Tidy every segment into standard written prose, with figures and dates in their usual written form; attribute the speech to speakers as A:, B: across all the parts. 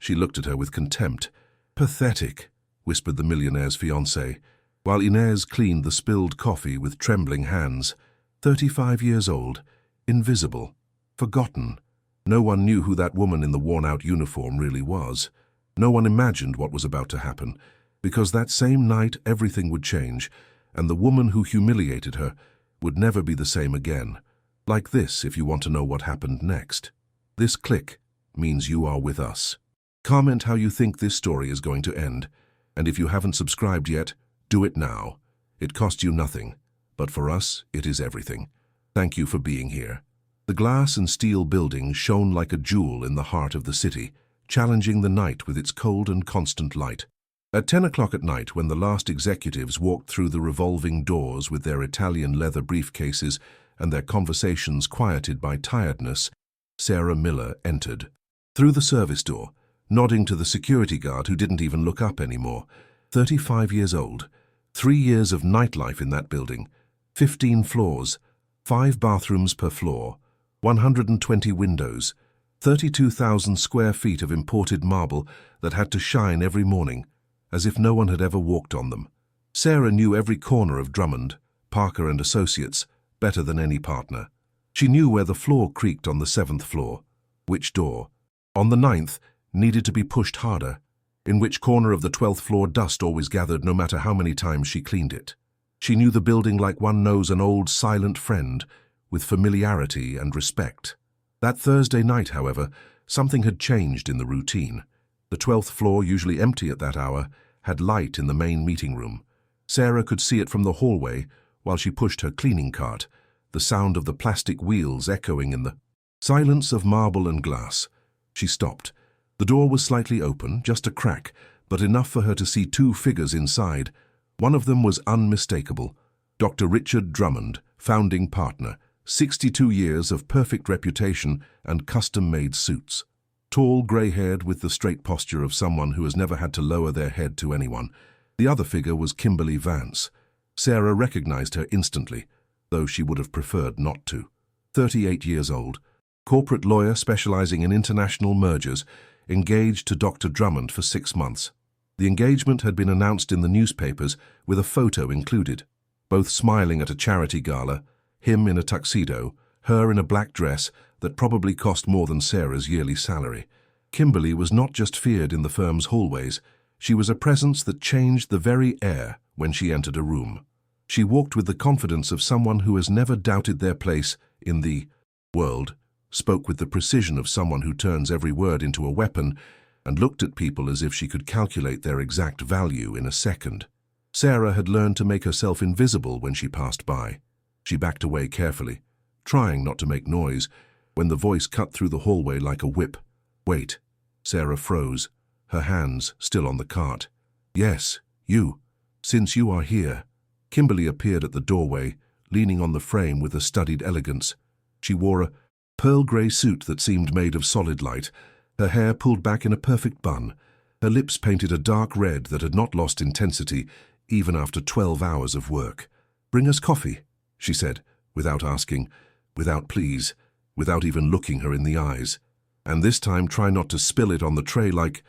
A: She looked at her with contempt. "Pathetic," whispered the millionaire's fiancée, while Inez cleaned the spilled coffee with trembling hands. 35 years old, invisible, forgotten. No one knew who that woman in the worn-out uniform really was. No one imagined what was about to happen, because that same night everything would change, and the woman who humiliated her would never be the same again. Like this, if you want to know what happened next. This click means you are with us. Comment how you think this story is going to end, and if you haven't subscribed yet, do it now. It costs you nothing, but for us, it is everything. Thank you for being here. The glass and steel building shone like a jewel in the heart of the city, challenging the night with its cold and constant light. At 10 o'clock at night, when the last executives walked through the revolving doors with their Italian leather briefcases and their conversations quieted by tiredness, Sarah Miller entered. Through the service door, nodding to the security guard who didn't even look up anymore. 35 years old, 3 years of nightlife in that building, 15 floors, 5 bathrooms per floor, 120 windows, 32,000 square feet of imported marble that had to shine every morning, as if no one had ever walked on them. Sarah knew every corner of Drummond, Parker and Associates better than any partner. She knew where the floor creaked on the 7th floor, which door, on the 9th, needed to be pushed harder, in which corner of the 12th floor dust always gathered no matter how many times she cleaned it. She knew the building like one knows an old silent friend, with familiarity and respect. That Thursday night, however, something had changed in the routine. The 12th floor, usually empty at that hour, had light in the main meeting room. Sarah could see it from the hallway while she pushed her cleaning cart, the sound of the plastic wheels echoing in the silence of marble and glass. She stopped. The door was slightly open, just a crack, but enough for her to see 2 figures inside. One of them was unmistakable. Dr. Richard Drummond, founding partner, 62 years of perfect reputation and custom-made suits. Tall, grey-haired with the straight posture of someone who has never had to lower their head to anyone. The other figure was Kimberly Vance. Sarah recognized her instantly, though she would have preferred not to. 38 years old, corporate lawyer specializing in international mergers, engaged to Dr. Drummond for 6 months. The engagement had been announced in the newspapers with a photo included, both smiling at a charity gala, him in a tuxedo, her in a black dress that probably cost more than Sarah's yearly salary. Kimberly was not just feared in the firm's hallways, she was a presence that changed the very air when she entered a room. She walked with the confidence of someone who has never doubted their place in the world, spoke with the precision of someone who turns every word into a weapon, and looked at people as if she could calculate their exact value in a second. Sarah had learned to make herself invisible when she passed by. She backed away carefully, trying not to make noise, when the voice cut through the hallway like a whip. "Wait." Sarah froze, her hands still on the cart. "Yes, you. Since you are here." Kimberly appeared at the doorway, leaning on the frame with a studied elegance. She wore a pearl grey suit that seemed made of solid light, her hair pulled back in a perfect bun, her lips painted a dark red that had not lost intensity even after 12 hours of work. "Bring us coffee," she said, without asking, without please, without even looking her in the eyes. "And this time try not to spill it on the tray like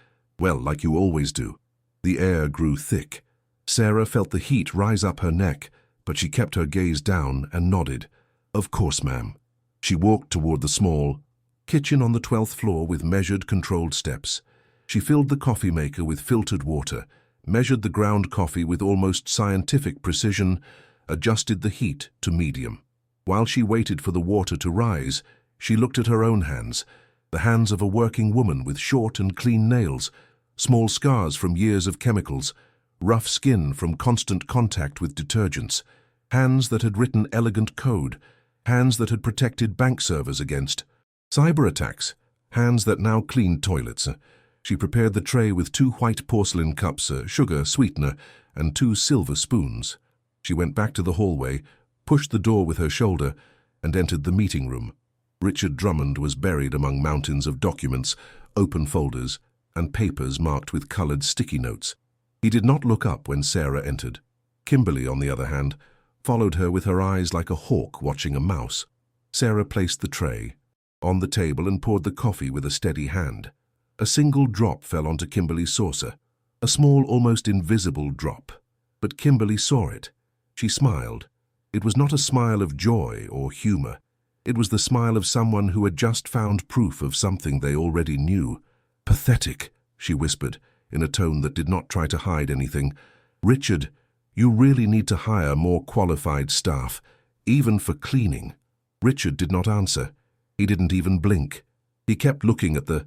A: you always do." The air grew thick. Sarah felt the heat rise up her neck, but she kept her gaze down and nodded. "Of course, ma'am." She walked toward the small kitchen on the 12th floor with measured, controlled steps. She filled the coffee maker with filtered water, measured the ground coffee with almost scientific precision, adjusted the heat to medium. While she waited for the water to rise, she looked at her own hands, the hands of a working woman with short and clean nails, small scars from years of chemicals, rough skin from constant contact with detergents, hands that had written elegant code, hands that had protected bank servers against cyber attacks, hands that now cleaned toilets. She prepared the tray with 2 white porcelain cups, sugar, sweetener, and 2 silver spoons. She went back to the hallway, pushed the door with her shoulder, and entered the meeting room. Richard Drummond was buried among mountains of documents, open folders, and papers marked with colored sticky notes. He did not look up when Sarah entered. Kimberly, on the other hand, followed her with her eyes like a hawk watching a mouse. Sarah placed the tray on the table and poured the coffee with a steady hand. A single drop fell onto Kimberly's saucer, a small, almost invisible drop. But Kimberly saw it. She smiled. It was not a smile of joy or humor. It was the smile of someone who had just found proof of something they already knew. "Pathetic," she whispered, in a tone that did not try to hide anything. "Richard, you really need to hire more qualified staff, even for cleaning." Richard did not answer. He didn't even blink. He kept looking at the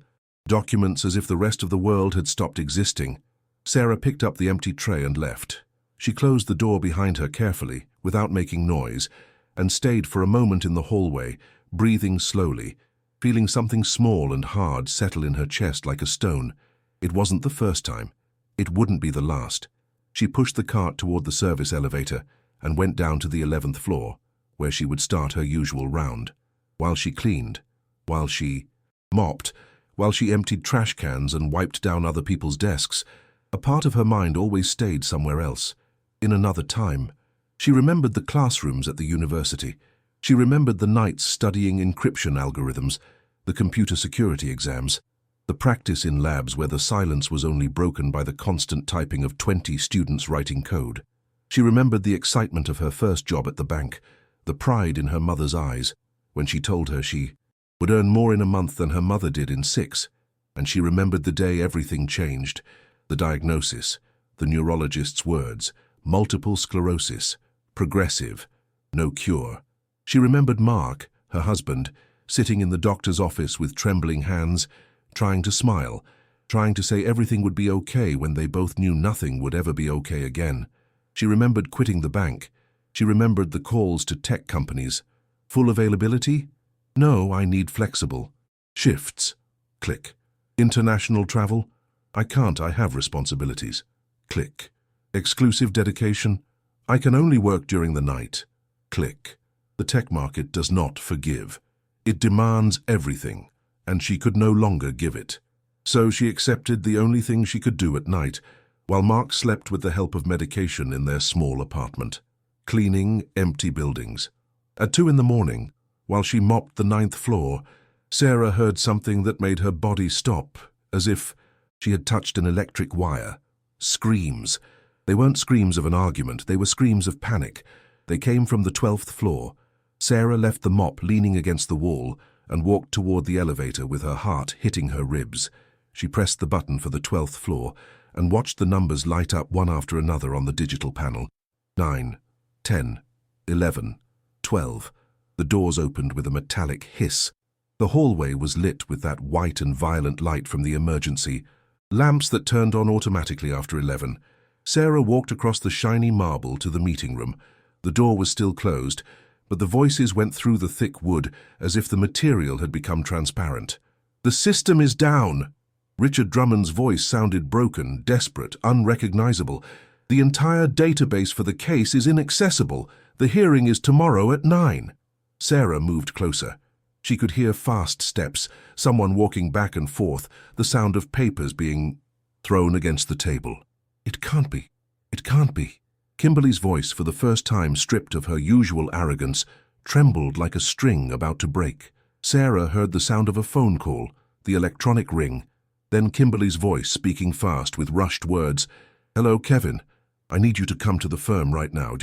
A: documents as if the rest of the world had stopped existing. Sarah picked up the empty tray and left. She closed the door behind her carefully, without making noise, and stayed for a moment in the hallway, breathing slowly, feeling something small and hard settle in her chest like a stone. It wasn't the first time. It wouldn't be the last. She pushed the cart toward the service elevator and went down to the 11th floor, where she would start her usual round. While she cleaned, while she mopped, while she emptied trash cans and wiped down other people's desks, a part of her mind always stayed somewhere else, in another time. She remembered the classrooms at the university. She remembered the nights studying encryption algorithms, the computer security exams, the practice in labs where the silence was only broken by the constant typing of 20 students writing code. She remembered the excitement of her first job at the bank, the pride in her mother's eyes, when she told her she would earn more in a month than her mother did in 6, and she remembered the day everything changed, the diagnosis, the neurologist's words, multiple sclerosis, progressive, no cure. She remembered Mark, her husband, sitting in the doctor's office with trembling hands, trying to smile, trying to say everything would be okay when they both knew nothing would ever be okay again. She remembered quitting the bank. She remembered the calls to tech companies. Full availability? No, I need flexible. Shifts. Click. International travel? I can't, I have responsibilities. Click. Exclusive dedication? I can only work during the night. Click. The tech market does not forgive. It demands everything, and she could no longer give it. So she accepted the only thing she could do at night, while Mark slept with the help of medication in their small apartment. Cleaning empty buildings. At 2 in the morning, while she mopped the 9th floor, Sarah heard something that made her body stop, as if she had touched an electric wire. Screams. They weren't screams of an argument, they were screams of panic. They came from the 12th floor. Sarah left the mop leaning against the wall and walked toward the elevator with her heart hitting her ribs. She pressed the button for the 12th floor and watched the numbers light up one after another on the digital panel. 9, 10, 11, 12. The doors opened with a metallic hiss. The hallway was lit with that white and violent light from the emergency lamps that turned on automatically after 11. Sarah walked across the shiny marble to the meeting room. The door was still closed, but the voices went through the thick wood as if the material had become transparent. "The system is down." Richard Drummond's voice sounded broken, desperate, unrecognizable. "The entire database for the case is inaccessible. The hearing is tomorrow at 9. Sarah moved closer. She could hear fast steps, someone walking back and forth, the sound of papers being thrown against the table. "It can't be. It can't be." Kimberly's voice, for the first time stripped of her usual arrogance, trembled like a string about to break. Sarah heard the sound of a phone call, the electronic ring, then Kimberly's voice speaking fast with rushed words. "Hello, Kevin. I need you to come to the firm right now.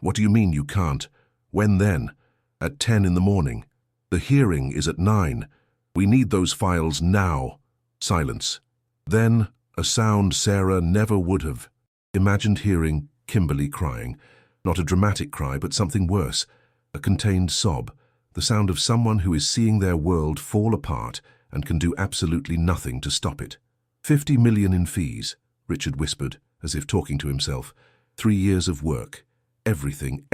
A: What do you mean you can't? When then?" "At 10 in the morning. The hearing is at 9. We need those files now." Silence. Then a sound Sarah never would have imagined hearing: Kimberly crying. Not a dramatic cry, but something worse. A contained sob. The sound of someone who is seeing their world fall apart and can do absolutely nothing to stop it. 50 million in fees, Richard whispered, as if talking to himself. 3 years of work. Everything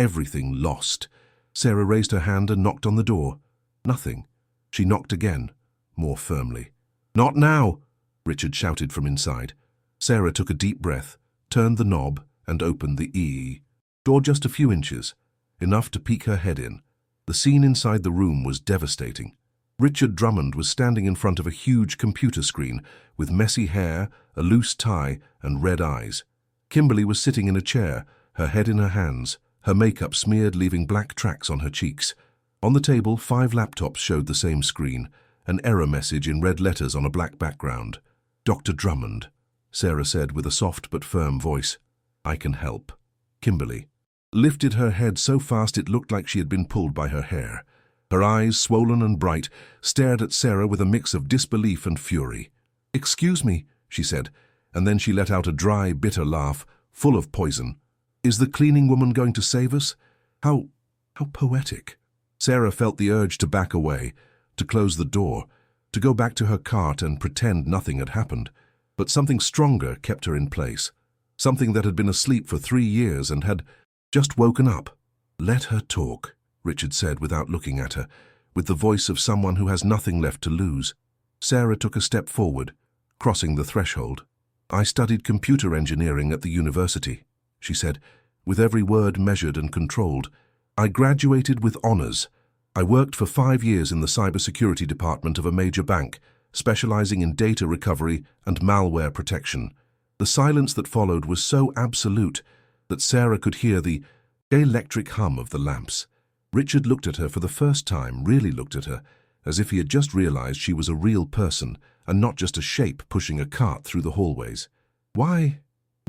A: lost. Sarah raised her hand and knocked on the door. Nothing. She knocked again, more firmly. "Not now!" Richard shouted from inside. Sarah took a deep breath, turned the knob, and opened the door just a few inches, enough to peek her head in. The scene inside the room was devastating. Richard Drummond was standing in front of a huge computer screen with messy hair, a loose tie, and red eyes. Kimberly was sitting in a chair, her head in her hands, her makeup smeared, leaving black tracks on her cheeks. On the table, 5 laptops showed the same screen, an error message in red letters on a black background. "Dr. Drummond," Sarah said with a soft but firm voice. "I can help." Kimberly lifted her head so fast it looked like she had been pulled by her hair. Her eyes, swollen and bright, stared at Sarah with a mix of disbelief and fury. "Excuse me," she said, and then she let out a dry, bitter laugh, full of poison. "Is the cleaning woman going to save us? How poetic." Sarah felt the urge to back away, to close the door, to go back to her cart and pretend nothing had happened. But something stronger kept her in place. Something that had been asleep for 3 years and had just woken up. "Let her talk," Richard said without looking at her, with the voice of someone who has nothing left to lose. Sarah took a step forward, crossing the threshold. "I studied computer engineering at the university," she said, with every word measured and controlled. "I graduated with honors. I worked for 5 years in the cybersecurity department of a major bank, specializing in data recovery and malware protection." The silence that followed was so absolute that Sarah could hear the electric hum of the lamps. Richard looked at her for the first time, really looked at her, as if he had just realized she was a real person and not just a shape pushing a cart through the hallways. Why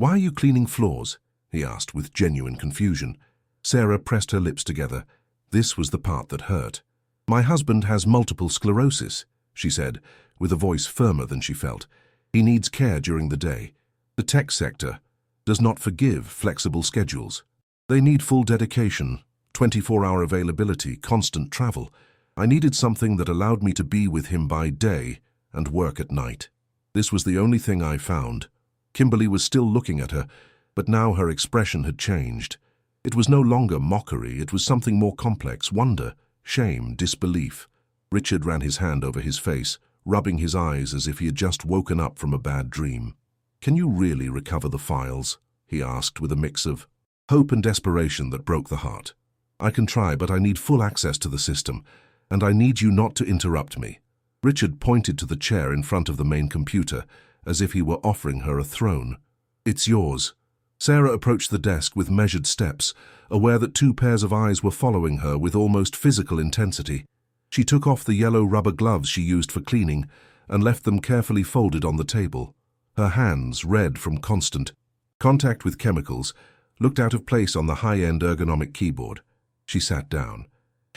A: are you cleaning floors?" he asked with genuine confusion. Sarah pressed her lips together. This was the part that hurt. "My husband has multiple sclerosis," she said, with a voice firmer than she felt. "He needs care during the day. The tech sector does not forgive flexible schedules. They need full dedication, 24-hour availability, constant travel. I needed something that allowed me to be with him by day and work at night. This was the only thing I found." Kimberly was still looking at her, but now her expression had changed. It was no longer mockery, it was something more complex: wonder, shame, disbelief. Richard ran his hand over his face, rubbing his eyes as if he had just woken up from a bad dream. "Can you really recover the files?" he asked with a mix of hope and desperation that broke the heart. "I can try, but I need full access to the system, and I need you not to interrupt me." Richard pointed to the chair in front of the main computer, as if he were offering her a throne. "It's yours." Sarah approached the desk with measured steps, aware that 2 pairs of eyes were following her with almost physical intensity. She took off the yellow rubber gloves she used for cleaning and left them carefully folded on the table. Her hands, red from constant contact with chemicals, looked out of place on the high-end ergonomic keyboard. She sat down.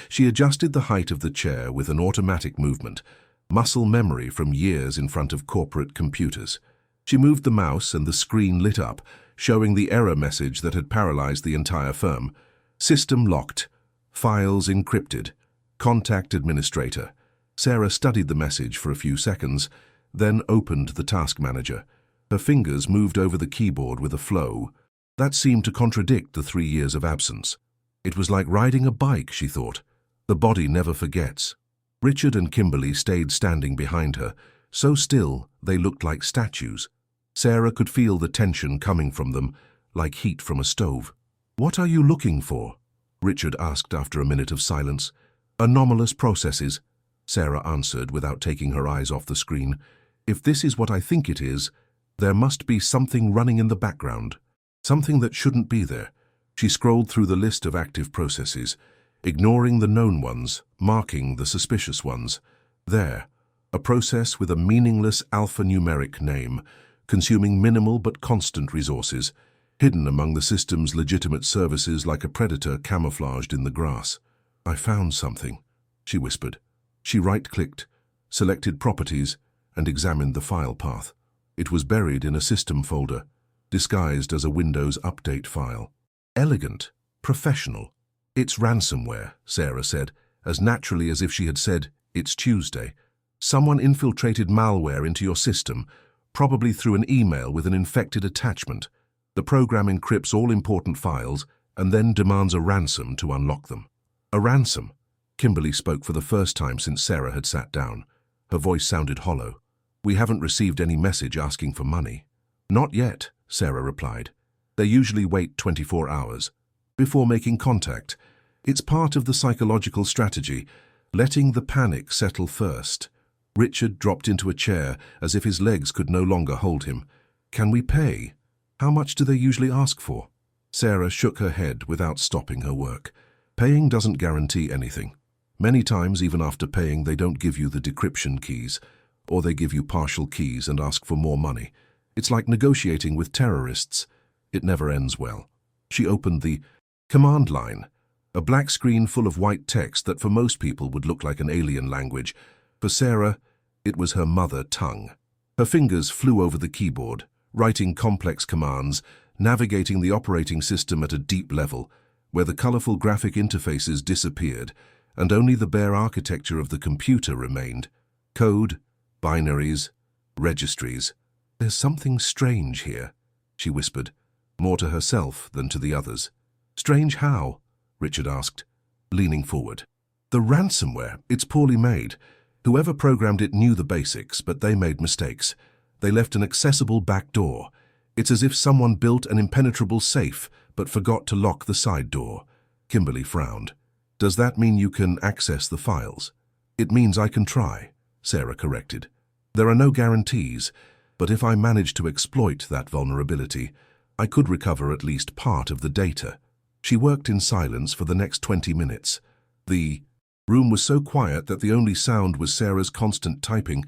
A: She adjusted the height of the chair with an automatic movement, muscle memory from years in front of corporate computers. She moved the mouse and the screen lit up, showing the error message that had paralyzed the entire firm. "System locked. Files encrypted. Contact administrator." Sarah studied the message for a few seconds, then opened the task manager. Her fingers moved over the keyboard with a flow. That seemed to contradict the 3 years of absence. It was like riding a bike, she thought. The body never forgets. Richard and Kimberly stayed standing behind her, so still they looked like statues. Sarah could feel the tension coming from them, like heat from a stove. "What are you looking for?" Richard asked after a minute of silence. "Anomalous processes," Sarah answered without taking her eyes off the screen. "If this is what I think it is, there must be something running in the background. Something that shouldn't be there." She scrolled through the list of active processes, ignoring the known ones, marking the suspicious ones. There, a process with a meaningless alphanumeric name, consuming minimal but constant resources, hidden among the system's legitimate services like a predator camouflaged in the grass. "I found something," she whispered. She right-clicked, selected Properties, and examined the file path. It was buried in a system folder, disguised as a Windows Update file. "Elegant, professional. It's ransomware," Sarah said, as naturally as if she had said, "It's Tuesday." "Someone infiltrated malware into your system, probably through an email with an infected attachment. The program encrypts all important files and then demands a ransom to unlock them." "A ransom?" Kimberly spoke for the first time since Sarah had sat down. Her voice sounded hollow. "We haven't received any message asking for money." "Not yet," Sarah replied. "They usually wait 24 hours before making contact. It's part of the psychological strategy, letting the panic settle first." Richard dropped into a chair as if his legs could no longer hold him. "Can we pay? How much do they usually ask for?" Sarah shook her head without stopping her work. "Paying doesn't guarantee anything. Many times, even after paying, they don't give you the decryption keys, or they give you partial keys and ask for more money. It's like negotiating with terrorists. It never ends well. She opened the command line, a black screen full of white text that for most people would look like an alien language. For Sarah, it was her mother tongue. Her fingers flew over the keyboard, writing complex commands, navigating the operating system at a deep level, where the colorful graphic interfaces disappeared, and only the bare architecture of the computer remained. Code, binaries, registries. "There's something strange here," she whispered, more to herself than to the others. "Strange how?" Richard asked, leaning forward. "The ransomware, it's poorly made. Whoever programmed it knew the basics, but they made mistakes. They left an accessible back door. It's as if someone built an impenetrable safe, but forgot to lock the side door." Kimberly frowned. "Does that mean you can access the files?" "It means I can try," Sarah corrected. "There are no guarantees, but if I manage to exploit that vulnerability, I could recover at least part of the data." She worked in silence for the next 20 minutes. The room was so quiet that the only sound was Sarah's constant typing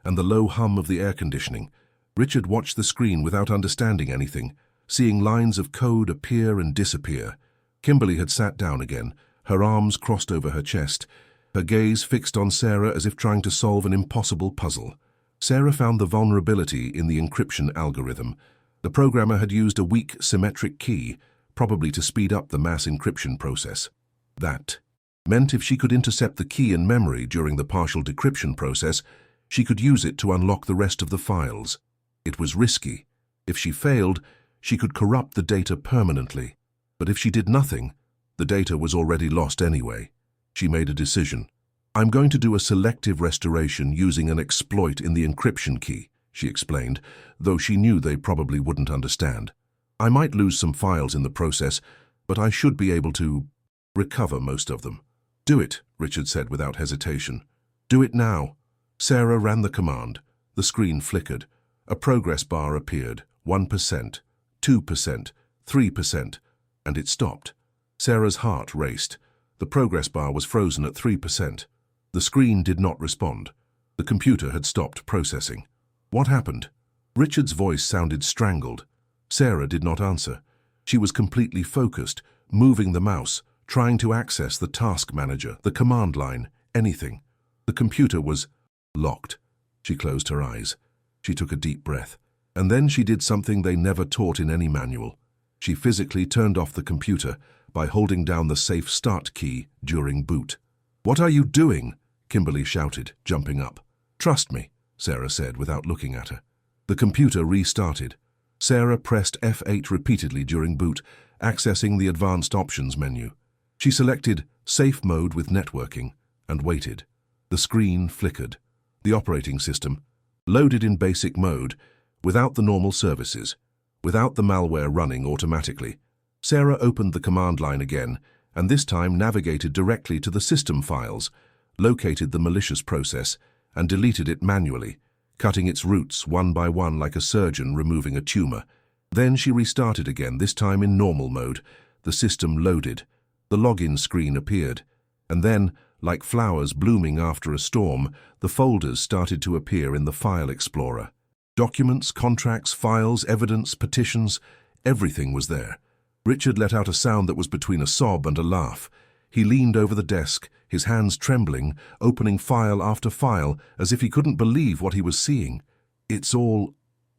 A: and the low hum of the air conditioning. Richard watched the screen without understanding anything, seeing lines of code appear and disappear. Kimberly had sat down again, her arms crossed over her chest, her gaze fixed on Sarah as if trying to solve an impossible puzzle. Sarah found the vulnerability in the encryption algorithm. The programmer had used a weak, symmetric key, probably to speed up the mass encryption process. That meant if she could intercept the key in memory during the partial decryption process, she could use it to unlock the rest of the files. It was risky. If she failed, she could corrupt the data permanently. But if she did nothing, the data was already lost anyway. She made a decision. "I'm going to do a selective restoration using an exploit in the encryption key," she explained, though she knew they probably wouldn't understand. "I might lose some files in the process, but I should be able to recover most of them." "Do it," Richard said without hesitation. "Do it now." Sarah ran the command. The screen flickered. A progress bar appeared. 1%, 2%, 3%, and it stopped. Sarah's heart raced. The progress bar was frozen at 3%. The screen did not respond. The computer had stopped processing. What happened? Richard's voice sounded strangled. Sarah did not answer. She was completely focused, moving the mouse, trying to access the task manager, the command line, anything. The computer was locked. She closed her eyes. She took a deep breath. And then she did something they never taught in any manual. She physically turned off the computer by holding down the safe start key during boot. "What are you doing?" Kimberly shouted, jumping up. "Trust me," Sarah said without looking at her. The computer restarted. Sarah pressed F8 repeatedly during boot, accessing the advanced options menu. She selected Safe Mode with Networking and waited. The screen flickered. The operating system, loaded in basic mode, without the normal services, without the malware running automatically. Sarah opened the command line again, and this time navigated directly to the system files, located the malicious process, and deleted it manually, cutting its roots one by one like a surgeon removing a tumor. Then she restarted again, this time in normal mode. The system loaded. The login screen appeared. And then, like flowers blooming after a storm, the folders started to appear in the File Explorer. Documents, contracts, files, evidence, petitions, everything was there. Richard let out a sound that was between a sob and a laugh. He leaned over the desk, his hands trembling, opening file after file, as if he couldn't believe what he was seeing.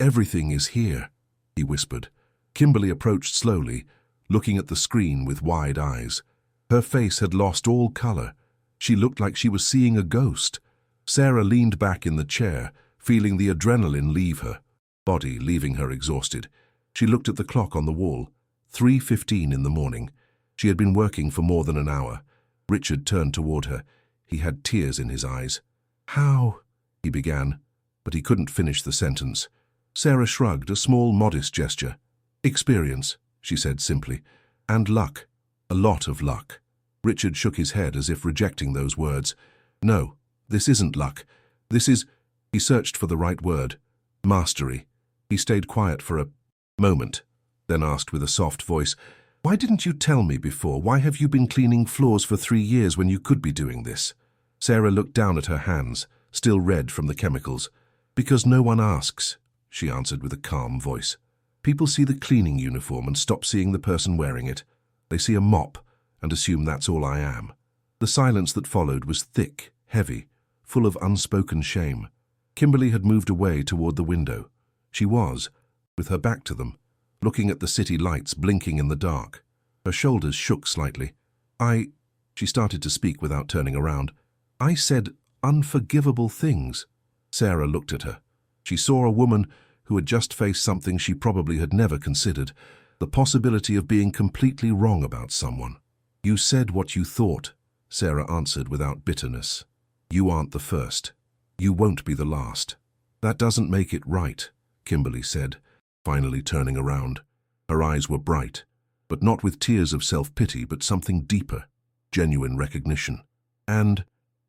A: Everything is here," he whispered. Kimberly approached slowly, looking at the screen with wide eyes. Her face had lost all color. She looked like she was seeing a ghost. Sarah leaned back in the chair, feeling the adrenaline leave her, body leaving her exhausted. She looked at the clock on the wall. 3:15 in the morning. She had been working for more than an hour. Richard turned toward her. He had tears in his eyes. "How?" he began, but he couldn't finish the sentence. Sarah shrugged, a small, modest gesture. "Experience," she said simply, "and luck. A lot of luck." Richard shook his head as if rejecting those words. "No, this isn't luck. This is—" He searched for the right word. "Mastery." He stayed quiet for a moment, then asked with a soft voice, Why didn't you tell me before? Why have you been cleaning floors for 3 years when you could be doing this? Sarah looked down at her hands, still red from the chemicals. Because no one asks, she answered with a calm voice. People see the cleaning uniform and stop seeing the person wearing it. They see a mop and assume that's all I am. The silence that followed was thick, heavy, full of unspoken shame. Kimberly had moved away toward the window. She was, with her back to them, looking at the city lights blinking in the dark. Her shoulders shook slightly. She started to speak without turning around. I said unforgivable things. Sarah looked at her. She saw a woman who had just faced something she probably had never considered, the possibility of being completely wrong about someone. You said what you thought, Sarah answered without bitterness. You aren't the first. You won't be the last. That doesn't make it right, Kimberly said, finally turning around. Her eyes were bright, but not with tears of self-pity, but something deeper, genuine recognition. And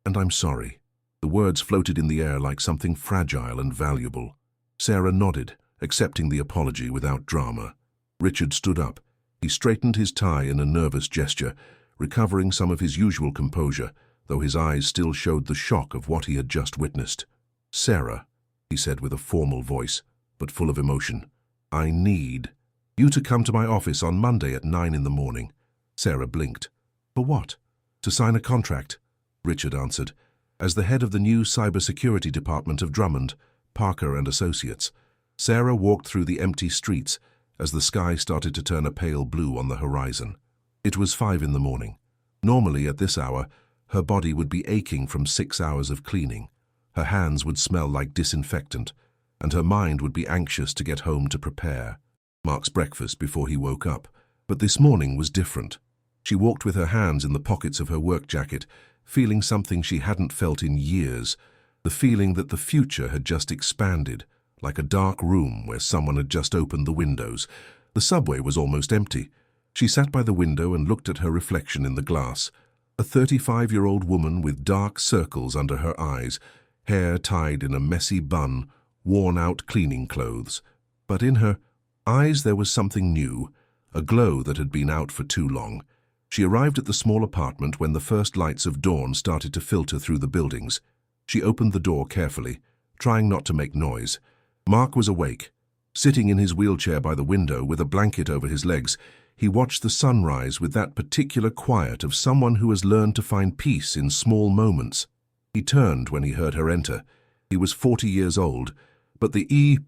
A: I'm sorry. The words floated in the air like something fragile and valuable. Sarah nodded, accepting the apology without drama. Richard stood up. He straightened his tie in a nervous gesture, recovering some of his usual composure, though his eyes still showed the shock of what he had just witnessed. Sarah, he said with a formal voice, but full of emotion, I need you to come to my office on Monday at 9 in the morning. Sarah blinked. For what? To sign a contract, Richard answered. As the head of the new cybersecurity department of Drummond, Parker and Associates, Sarah walked through the empty streets as the sky started to turn a pale blue on the horizon. It was 5 in the morning. Normally at this hour, her body would be aching from 6 hours of cleaning. Her hands would smell like disinfectant, and her mind would be anxious to get home to prepare Mark's breakfast before he woke up. But this morning was different. She walked with her hands in the pockets of her work jacket, feeling something she hadn't felt in years, the feeling that the future had just expanded, like a dark room where someone had just opened the windows. The subway was almost empty. She sat by the window and looked at her reflection in the glass. A 35-year-old woman with dark circles under her eyes, hair tied in a messy bun, worn-out cleaning clothes. But in her eyes there was something new, a glow that had been out for too long. She arrived at the small apartment when the first lights of dawn started to filter through the buildings. She opened the door carefully, trying not to make noise. Mark was awake. Sitting in his wheelchair by the window with a blanket over his legs, he watched the sunrise with that particular quiet of someone who has learned to find peace in small moments. He turned when he heard her enter. He was 40 years old, but the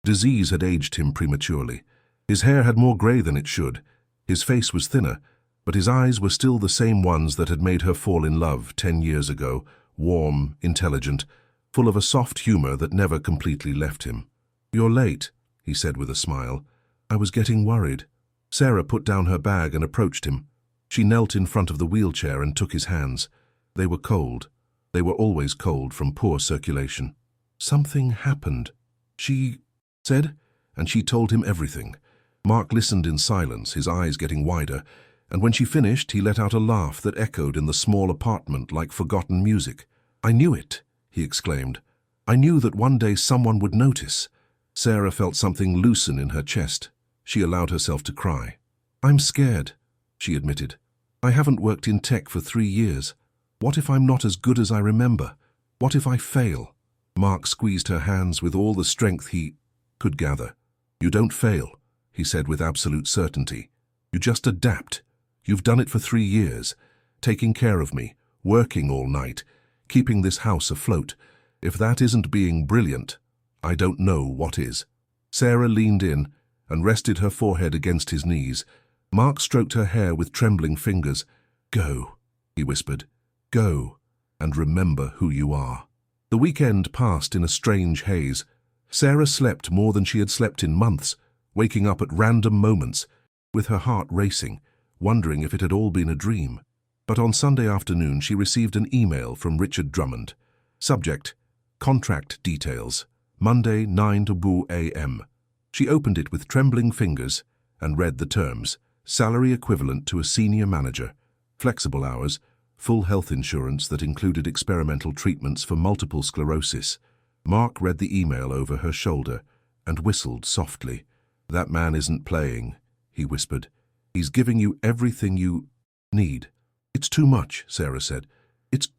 A: disease had aged him prematurely. His hair had more grey than it should. His face was thinner, but his eyes were still the same ones that had made her fall in love 10 years ago, warm, intelligent, full of a soft humor that never completely left him. You're late, he said with a smile. I was getting worried. Sarah put down her bag and approached him. She knelt in front of the wheelchair and took his hands. They were cold. They were always cold from poor circulation. Something happened, she said, and she told him everything. Mark listened in silence, his eyes getting wider, and when she finished, he let out a laugh that echoed in the small apartment like forgotten music. I knew it, he exclaimed. I knew that one day someone would notice. Sarah felt something loosen in her chest. She allowed herself to cry. I'm scared, she admitted. I haven't worked in tech for 3 years. What if I'm not as good as I remember? What if I fail? Mark squeezed her hands with all the strength he could gather. You don't fail, he said with absolute certainty. You just adapt. You've done it for 3 years, taking care of me, working all night, keeping this house afloat. If that isn't being brilliant, I don't know what is. Sarah leaned in and rested her forehead against his knees. Mark stroked her hair with trembling fingers. Go, he whispered. Go, and remember who you are. The weekend passed in a strange haze. Sarah slept more than she had slept in months, waking up at random moments, with her heart racing, wondering if it had all been a dream. But on Sunday afternoon she received an email from Richard Drummond. Subject, Contract Details, Monday 9 a.m. She opened it with trembling fingers and read the terms. Salary equivalent to a senior manager, flexible hours, full health insurance that included experimental treatments for multiple sclerosis. Mark read the email over her shoulder and whistled softly. That man isn't playing, he whispered. He's giving you everything you need. It's too much, Sarah said.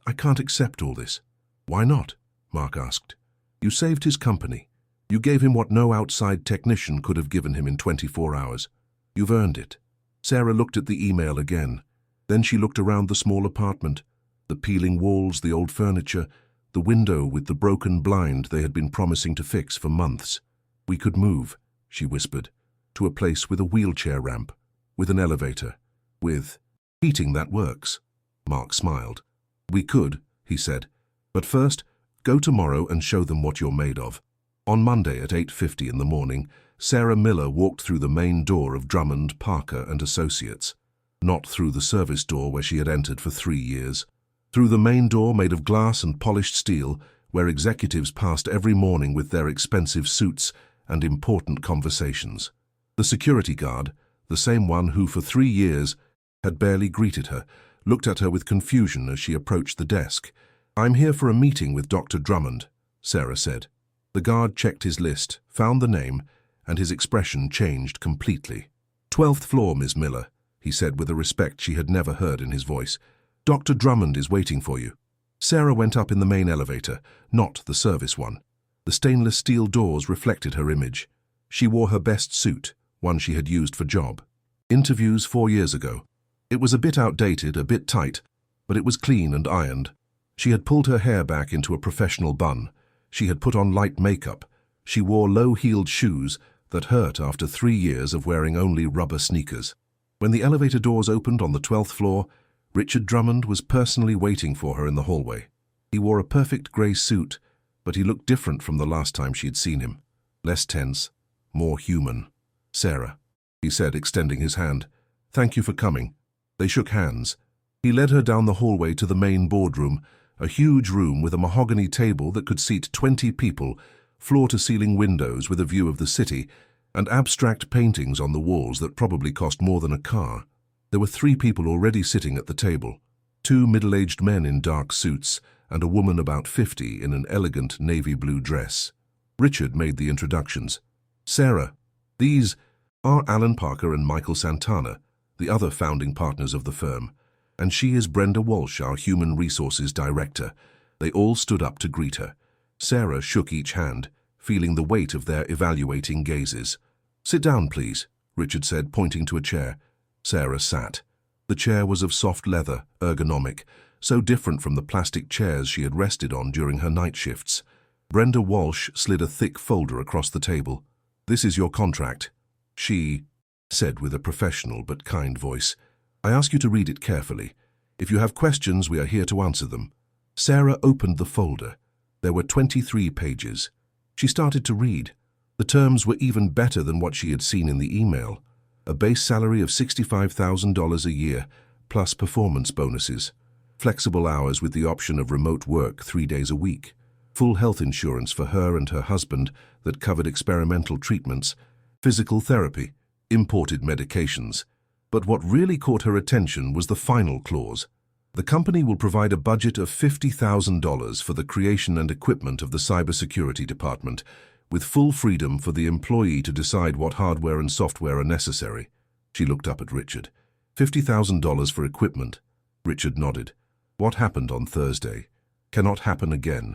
A: I can't accept all this. Why not? Mark asked. You saved his company. You gave him what no outside technician could have given him in 24 hours. You've earned it. Sarah looked at the email again. Then she looked around the small apartment. The peeling walls, the old furniture, the window with the broken blind they had been promising to fix for months. We could move, she whispered, to a place with a wheelchair ramp, with an elevator, with heating that works. Mark smiled. We could, he said, but first, go tomorrow and show them what you're made of. On Monday at 8:50 in the morning, Sarah Miller walked through the main door of Drummond, Parker and Associates. Not through the service door where she had entered for 3 years. Through the main door made of glass and polished steel, where executives passed every morning with their expensive suits and important conversations. The security guard, the same one who for 3 years had barely greeted her, looked at her with confusion as she approached the desk. I'm here for a meeting with Dr. Drummond, Sarah said. The guard checked his list, found the name, and his expression changed completely. 12th floor, Miss Miller, he said with a respect she had never heard in his voice. Dr. Drummond is waiting for you. Sarah went up in the main elevator, not the service one. The stainless steel doors reflected her image. She wore her best suit, one she had used for job. Interviews 4 years ago. It was a bit outdated, a bit tight, but it was clean and ironed. She had pulled her hair back into a professional bun. She had put on light makeup. She wore low-heeled shoes that hurt after 3 years of wearing only rubber sneakers. When the elevator doors opened on the 12th floor, Richard Drummond was personally waiting for her in the hallway. He wore a perfect grey suit, but he looked different from the last time she had seen him. Less tense, more human. Sarah, he said, extending his hand. Thank you for coming. They shook hands. He led her down the hallway to the main boardroom, a huge room with a mahogany table that could seat 20 people, floor-to-ceiling windows with a view of the city, and abstract paintings on the walls that probably cost more than a car. There were 3 people already sitting at the table, 2 middle-aged men in dark suits and a woman about 50 in an elegant navy blue dress. Richard made the introductions. Sarah, these are Alan Parker and Michael Santana, the other founding partners of the firm, and she is Brenda Walsh, our Human Resources Director. They all stood up to greet her. Sarah shook each hand, feeling the weight of their evaluating gazes. Sit down, please, Richard said, pointing to a chair. Sarah sat. The chair was of soft leather, ergonomic, so different from the plastic chairs she had rested on during her night shifts. Brenda Walsh slid a thick folder across the table. This is your contract, she said with a professional but kind voice. I ask you to read it carefully. If you have questions, we are here to answer them. Sarah opened the folder. There were 23 pages. She started to read. The terms were even better than what she had seen in the email. A base salary of $65,000 a year, plus performance bonuses. Flexible hours with the option of remote work 3 days a week. Full health insurance for her and her husband that covered experimental treatments, physical therapy, imported medications. But what really caught her attention was the final clause. The company will provide a budget of $50,000 for the creation and equipment of the cybersecurity department, with full freedom for the employee to decide what hardware and software are necessary. She looked up at Richard. $50,000 for equipment. Richard nodded. What happened on Thursday cannot happen again.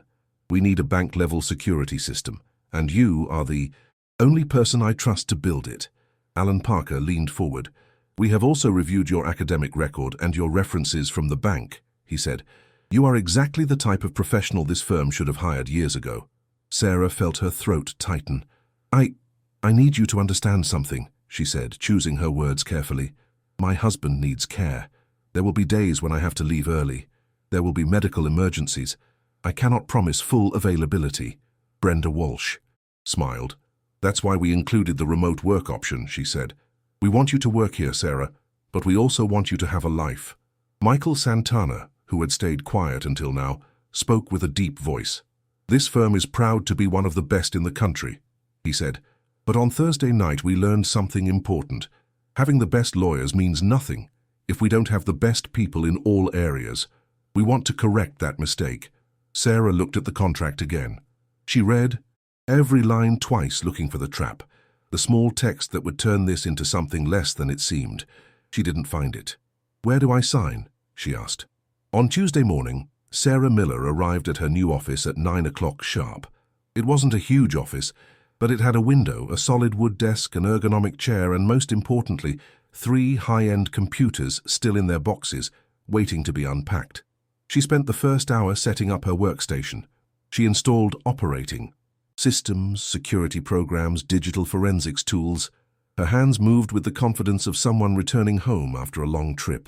A: We need a bank-level security system, and you are the only person I trust to build it. Alan Parker leaned forward. We have also reviewed your academic record and your references from the bank, he said. You are exactly the type of professional this firm should have hired years ago. Sarah felt her throat tighten. I need you to understand something, she said, choosing her words carefully. My husband needs care. There will be days when I have to leave early. There will be medical emergencies. I cannot promise full availability. Brenda Walsh smiled. That's why we included the remote work option, she said. We want you to work here, Sarah, but we also want you to have a life. Michael Santana, who had stayed quiet until now, spoke with a deep voice. This firm is proud to be one of the best in the country, he said. But on Thursday night we learned something important. Having the best lawyers means nothing if we don't have the best people in all areas. We want to correct that mistake. Sarah looked at the contract again. She read every line twice, looking for the trap, the small text that would turn this into something less than it seemed. She didn't find it. "Where do I sign?" she asked. On Tuesday morning, Sarah Miller arrived at her new office at 9 o'clock sharp. It wasn't a huge office, but it had a window, a solid wood desk, an ergonomic chair, and most importantly, 3 high-end computers still in their boxes, waiting to be unpacked. She spent the first hour setting up her workstation. She installed operating systems, security programs, digital forensics tools. Her hands moved with the confidence of someone returning home after a long trip.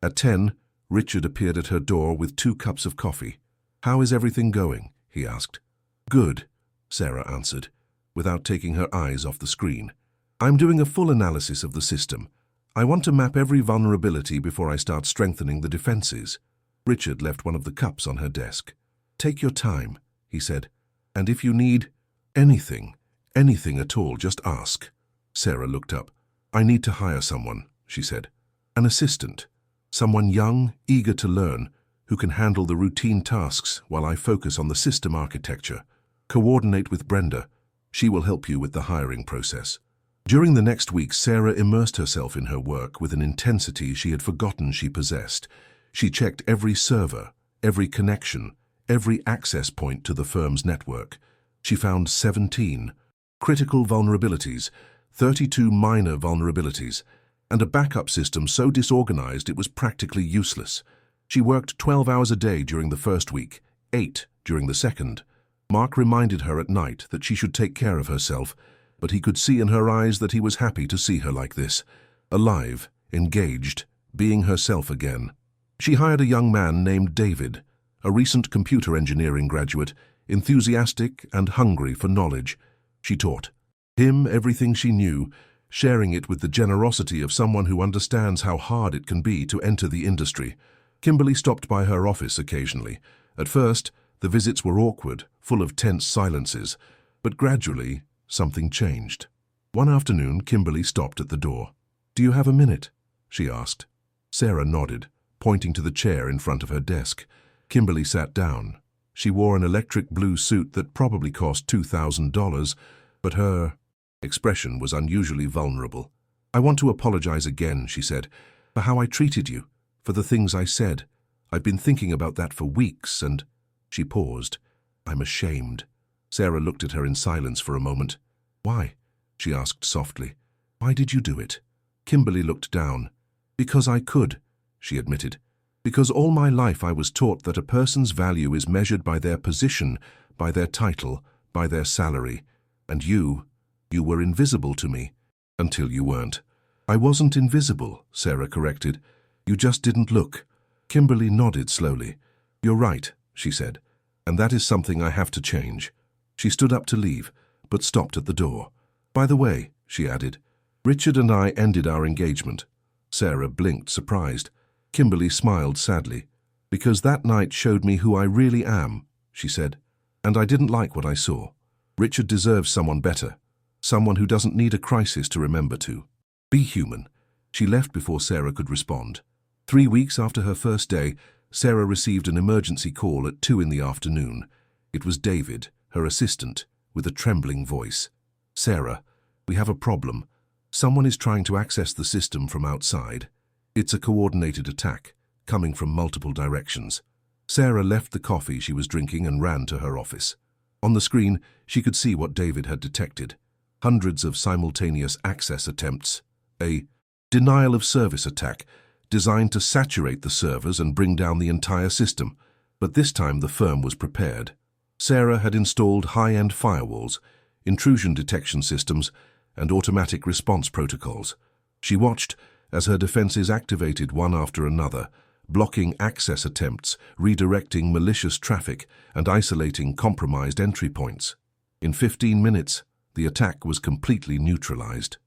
A: At 10, Richard appeared at her door with 2 cups of coffee. "How is everything going?" he asked. "Good," Sarah answered, without taking her eyes off the screen. "I'm doing a full analysis of the system. I want to map every vulnerability before I start strengthening the defenses." Richard left one of the cups on her desk. "Take your time," he said, "and if you need anything at all, just ask." Sarah looked up. "I need to hire someone," she said. "An assistant. Someone young, eager to learn, who can handle the routine tasks while I focus on the system architecture. Coordinate with Brenda. She will help you with the hiring process." During the next week, Sarah immersed herself in her work with an intensity she had forgotten she possessed. She checked every server, every connection, every access point to the firm's network. She found 17 critical vulnerabilities, 32 minor vulnerabilities, and a backup system so disorganized it was practically useless. She worked 12 hours a day during the first week, 8 during the second. Mark reminded her at night that she should take care of herself, but he could see in her eyes that he was happy to see her like this, alive, engaged, being herself again. She hired a young man named David, a recent computer engineering graduate, enthusiastic and hungry for knowledge. She taught him everything she knew, sharing it with the generosity of someone who understands how hard it can be to enter the industry. Kimberly stopped by her office occasionally. At first, the visits were awkward, full of tense silences, but gradually, something changed. One afternoon, Kimberly stopped at the door. "Do you have a minute?" she asked. Sarah nodded, pointing to the chair in front of her desk. Kimberly sat down. She wore an electric blue suit that probably cost $2,000, but her expression was unusually vulnerable. "I want to apologize again," she said, "for how I treated you, for the things I said. I've been thinking about that for weeks, and—" She paused. "I'm ashamed." Sarah looked at her in silence for a moment. "Why?" she asked softly. "Why did you do it?" Kimberly looked down. "Because I could," she admitted. "Because all my life I was taught that a person's value is measured by their position, by their title, by their salary. And you were invisible to me, until you weren't." "I wasn't invisible," Sarah corrected. "You just didn't look." Kimberly nodded slowly. "You're right," she said, "and that is something I have to change." She stood up to leave, but stopped at the door. "By the way," she added, "Richard and I ended our engagement." Sarah blinked, surprised. Kimberly smiled sadly. "Because that night showed me who I really am," she said, "and I didn't like what I saw. Richard deserves someone better, someone who doesn't need a crisis to remember to. Be human." She left before Sarah could respond. 3 weeks after her first day, Sarah received an emergency call at 2 in the afternoon. It was David, her assistant, with a trembling voice. "Sarah, we have a problem. Someone is trying to access the system from outside. It's a coordinated attack, coming from multiple directions." Sarah left the coffee she was drinking and ran to her office. On the screen, she could see what David had detected. Hundreds of simultaneous access attempts. A denial of service attack, designed to saturate the servers and bring down the entire system. But this time the firm was prepared. Sarah had installed high-end firewalls, intrusion detection systems, and automatic response protocols. She watched as her defenses activated one after another, blocking access attempts, redirecting malicious traffic, and isolating compromised entry points. In 15 minutes, the attack was completely neutralized.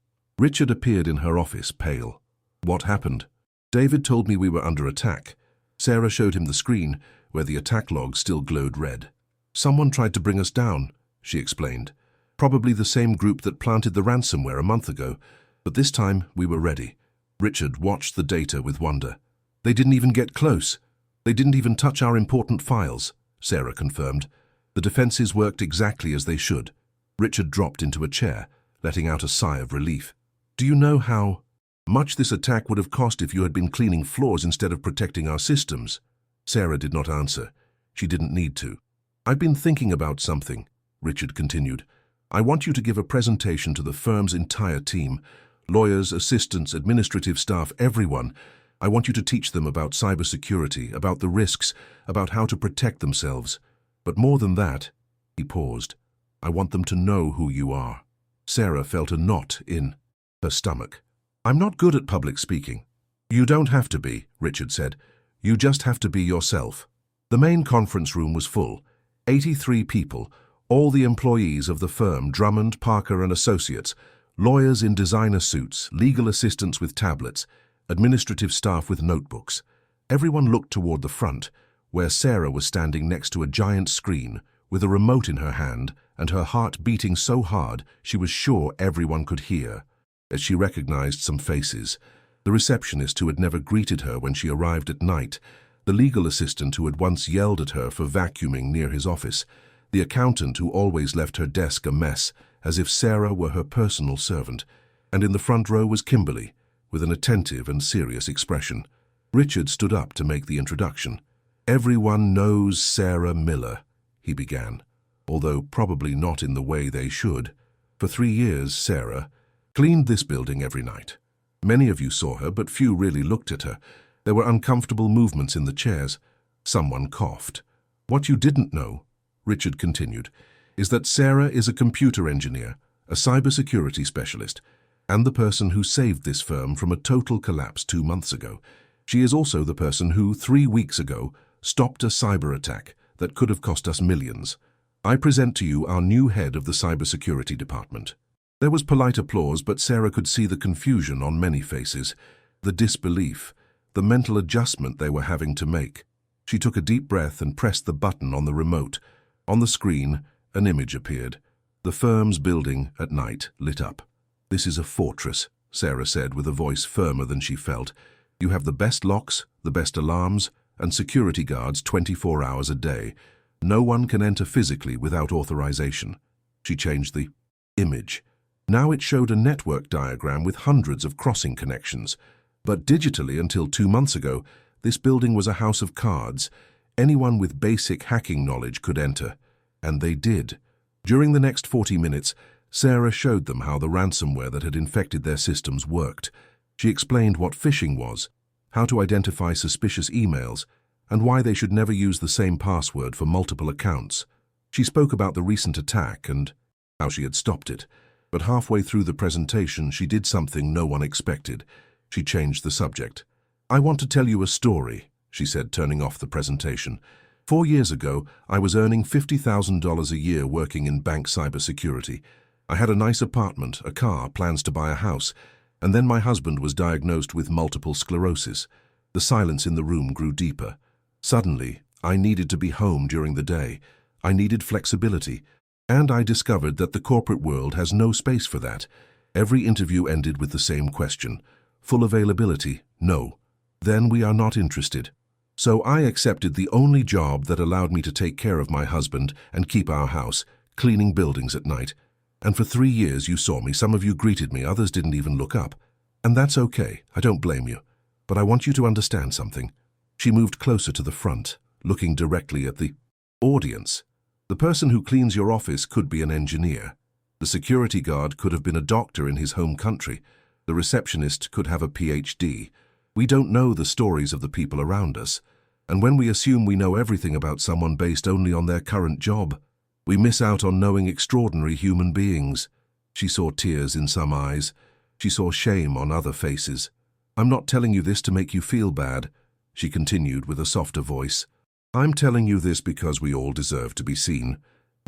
A: Richard appeared in her office, pale. "What happened?" "David told me we were under attack." Sarah showed him the screen, where the attack log still glowed red. "Someone tried to bring us down," she explained. "Probably the same group that planted the ransomware a month ago, but this time we were ready." Richard watched the data with wonder. "They didn't even get close. They didn't even touch our important files," Sarah confirmed. "The defenses worked exactly as they should." Richard dropped into a chair, letting out a sigh of relief. "Do you know how Much this attack would have cost if you had been cleaning floors instead of protecting our systems. Sarah did not answer. She didn't need to. I've been thinking about something, Richard continued. I want you to give a presentation to the firm's entire team. Lawyers, assistants, administrative staff, everyone. I want you to teach them about cybersecurity, about the risks, about how to protect themselves. But more than that, he paused, I want them to know who you are. Sarah felt a knot in her stomach. I'm not good at public speaking. You don't have to be, Richard said. You just have to be yourself. The main conference room was full. 83 people, all the employees of the firm, Drummond, Parker and Associates, lawyers in designer suits, legal assistants with tablets, administrative staff with notebooks. Everyone looked toward the front, where Sarah was standing next to a giant screen, with a remote in her hand and her heart beating so hard she was sure everyone could hear. As she recognized some faces, the receptionist who had never greeted her when she arrived at night, the legal assistant who had once yelled at her for vacuuming near his office, the accountant who always left her desk a mess, as if Sarah were her personal servant, and in the front row was Kimberly, with an attentive and serious expression. Richard stood up to make the introduction. Everyone knows Sarah Miller, he began, although probably not in the way they should. For 3 years, Sarah cleaned this building every night. Many of you saw her, but few really looked at her. There were uncomfortable movements in the chairs. Someone coughed. What you didn't know, Richard continued, is that Sarah is a computer engineer, a cybersecurity specialist, and the person who saved this firm from a total collapse 2 months ago. She is also the person who, 3 weeks ago, stopped a cyber attack that could have cost us millions. I present to you our new head of the cybersecurity department. There was polite applause, but Sarah could see the confusion on many faces, the disbelief, the mental adjustment they were having to make. She took a deep breath and pressed the button on the remote. On the screen, an image appeared. The firm's building at night lit up. This is a fortress, Sarah said with a voice firmer than she felt. You have the best locks, the best alarms, and security guards 24 hours a day. No one can enter physically without authorization. She changed the image. Now it showed a network diagram with hundreds of crossing connections. But digitally, until 2 months ago, this building was a house of cards. Anyone with basic hacking knowledge could enter. And they did. During the next 40 minutes, Sarah showed them how the ransomware that had infected their systems worked. She explained what phishing was, how to identify suspicious emails, and why they should never use the same password for multiple accounts. She spoke about the recent attack and how she had stopped it. But halfway through the presentation, she did something no one expected. She changed the subject. I want to tell you a story, she said, turning off the presentation. 4 years ago, I was earning $50,000 a year working in bank cybersecurity. I had a nice apartment, a car, plans to buy a house, and then my husband was diagnosed with multiple sclerosis. The silence in the room grew deeper. Suddenly, I needed to be home during the day. I needed flexibility. And I discovered that the corporate world has no space for that. Every interview ended with the same question. Full availability? No. Then we are not interested. So I accepted the only job that allowed me to take care of my husband and keep our house, cleaning buildings at night. And for 3 years you saw me. Some of you greeted me, others didn't even look up. And that's okay, I don't blame you. But I want you to understand something. She moved closer to the front, looking directly at the audience. The person who cleans your office could be an engineer. The security guard could have been a doctor in his home country. The receptionist could have a PhD. We don't know the stories of the people around us. And when we assume we know everything about someone based only on their current job, we miss out on knowing extraordinary human beings. She saw tears in some eyes. She saw shame on other faces. I'm not telling you this to make you feel bad, she continued with a softer voice. I'm telling you this because we all deserve to be seen,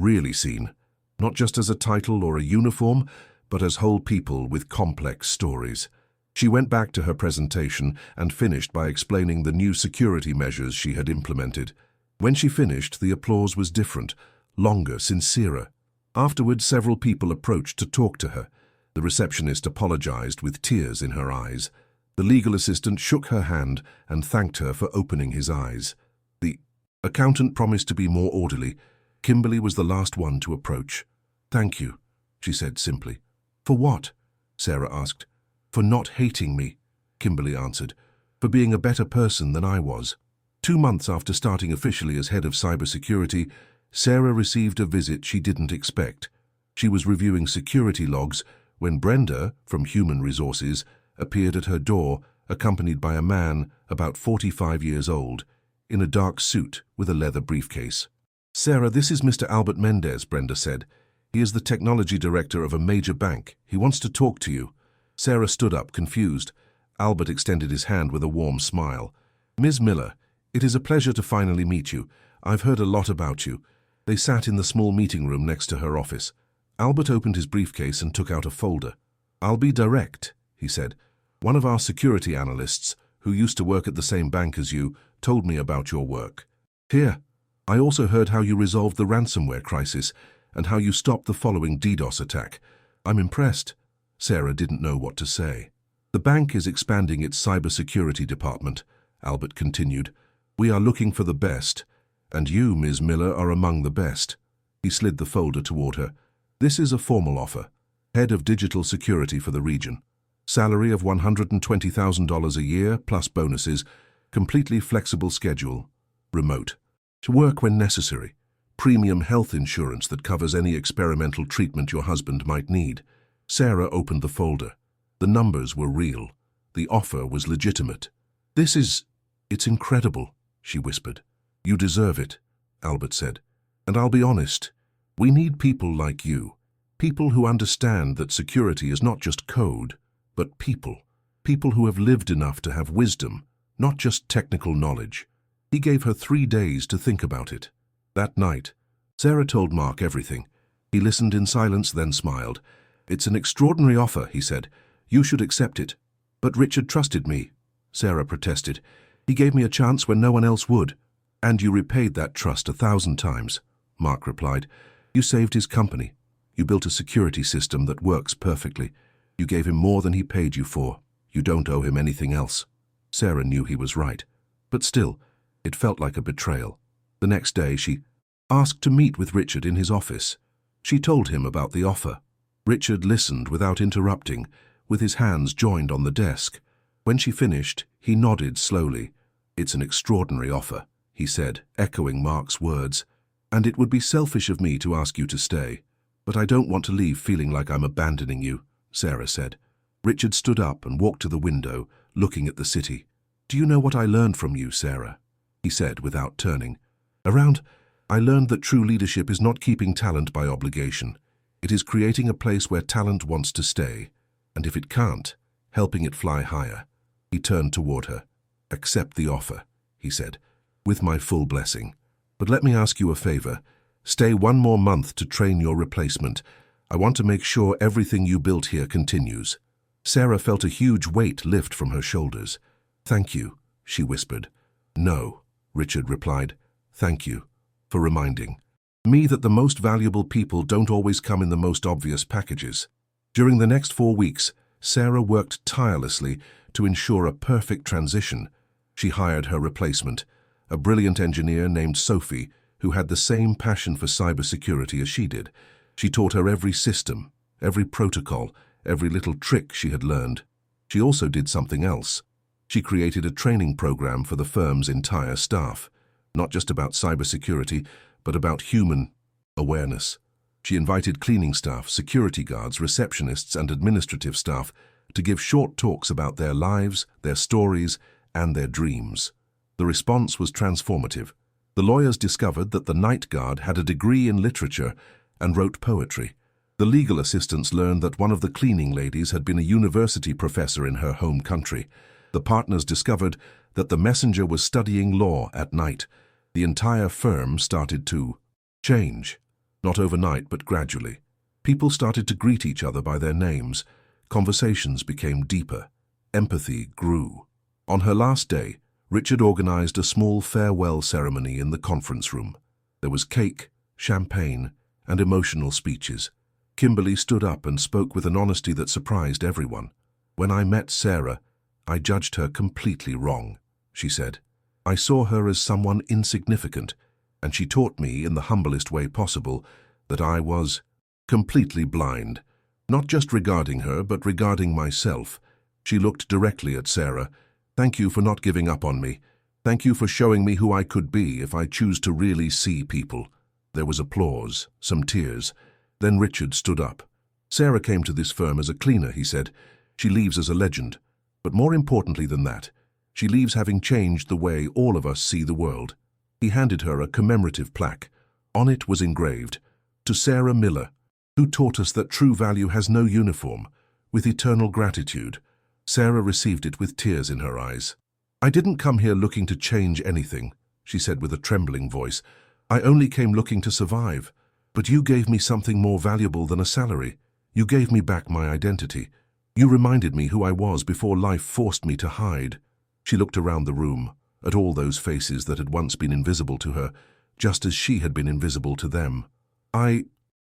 A: really seen, not just as a title or a uniform, but as whole people with complex stories. She went back to her presentation and finished by explaining the new security measures she had implemented. When she finished, the applause was different, longer, sincerer. Afterwards, several people approached to talk to her. The receptionist apologized with tears in her eyes. The legal assistant shook her hand and thanked her for opening his eyes. The accountant promised to be more orderly. Kimberly was the last one to approach. Thank you, she said simply. For what? Sarah asked. "For not hating me," Kimberly answered. "For being a better person than I was." 2 months after starting officially as head of cybersecurity, Sarah received a visit she didn't expect. She was reviewing security logs when Brenda, from Human Resources, appeared at her door, accompanied by a man about 45 years old, in a dark suit with a leather briefcase. "Sarah, this is Mr. Albert Mendez," Brenda said. "He is the technology director of a major bank. He wants to talk to you." Sarah stood up, confused. Albert extended his hand with a warm smile. "Ms. Miller, it is a pleasure to finally meet you. I've heard a lot about you." They sat in the small meeting room next to her office. Albert opened his briefcase and took out a folder. "I'll be direct," he said. "One of our security analysts, who used to work at the same bank as you, told me about your work. Here, I also heard how you resolved the ransomware crisis and how you stopped the following DDoS attack. I'm impressed." Sarah didn't know what to say. "The bank is expanding its cybersecurity department," Albert continued. "We are looking for the best, and you, Ms. Miller, are among the best." He slid the folder toward her. "This is a formal offer. Head of Digital Security for the region. Salary of $120,000 a year, plus bonuses. Completely flexible schedule. Remote. To work when necessary. Premium health insurance that covers any experimental treatment your husband might need." Sarah opened the folder. The numbers were real. The offer was legitimate. "It's incredible," she whispered. "You deserve it," Albert said. "And I'll be honest, we need people like you. People who understand that security is not just code, but people. People who have lived enough to have wisdom, not just technical knowledge." He gave her 3 days to think about it. That night, Sarah told Mark everything. He listened in silence, then smiled. "It's an extraordinary offer," he said. "You should accept it." "But Richard trusted me," Sarah protested. "He gave me a chance when no one else would." "And you repaid that trust 1,000 times, Mark replied. "You saved his company. You built a security system that works perfectly. You gave him more than he paid you for. You don't owe him anything else." Sarah knew he was right. But still, it felt like a betrayal. The next day, she asked to meet with Richard in his office. She told him about the offer. Richard listened without interrupting, with his hands joined on the desk. When she finished, he nodded slowly. "It's an extraordinary offer," he said, echoing Mark's words. "And it would be selfish of me to ask you to stay. But I don't want to leave feeling like I'm abandoning you," Sarah said. Richard stood up and walked to the window, looking at the city. "Do you know what I learned from you, Sarah?" he said without turning. "I learned that true leadership is not keeping talent by obligation. It is creating a place where talent wants to stay, and if it can't, helping it fly higher." He turned toward her. "Accept the offer," he said, "with my full blessing. But let me ask you a favor. Stay 1 more month to train your replacement. I want to make sure everything you built here continues." Sarah felt a huge weight lift from her shoulders. "Thank you," she whispered. "No," Richard replied. "Thank you for reminding me that the most valuable people don't always come in the most obvious packages." During the next 4 weeks, Sarah worked tirelessly to ensure a perfect transition. She hired her replacement, a brilliant engineer named Sophie, who had the same passion for cybersecurity as she did. She taught her every system, every protocol, every little trick she had learned. She also did something else. She created a training program for the firm's entire staff, not just about cybersecurity, but about human awareness. She invited cleaning staff, security guards, receptionists, and administrative staff to give short talks about their lives, their stories, and their dreams. The response was transformative. The lawyers discovered that the night guard had a degree in literature and wrote poetry. The legal assistants learned that one of the cleaning ladies had been a university professor in her home country. The partners discovered that the messenger was studying law at night. The entire firm started to change. Not overnight, but gradually. People started to greet each other by their names. Conversations became deeper. Empathy grew. On her last day, Richard organized a small farewell ceremony in the conference room. There was cake, champagne, and emotional speeches. Kimberly stood up and spoke with an honesty that surprised everyone. "When I met Sarah, I judged her completely wrong," she said. "I saw her as someone insignificant, and she taught me in the humblest way possible that I was completely blind, not just regarding her, but regarding myself. She looked directly at Sarah. "Thank you for not giving up on me. Thank you for showing me who I could be if I choose to really see people." There was applause, some tears. Then Richard stood up. "Sarah came to this firm as a cleaner," he said. "She leaves as a legend. But more importantly than that, she leaves having changed the way all of us see the world." He handed her a commemorative plaque. On it was engraved, "To Sarah Miller, who taught us that true value has no uniform, with eternal gratitude." Sarah received it with tears in her eyes. "I didn't come here looking to change anything," she said with a trembling voice. "I only came looking to survive. But you gave me something more valuable than a salary. You gave me back my identity. You reminded me who I was before life forced me to hide." She looked around the room, at all those faces that had once been invisible to her, just as she had been invisible to them. "I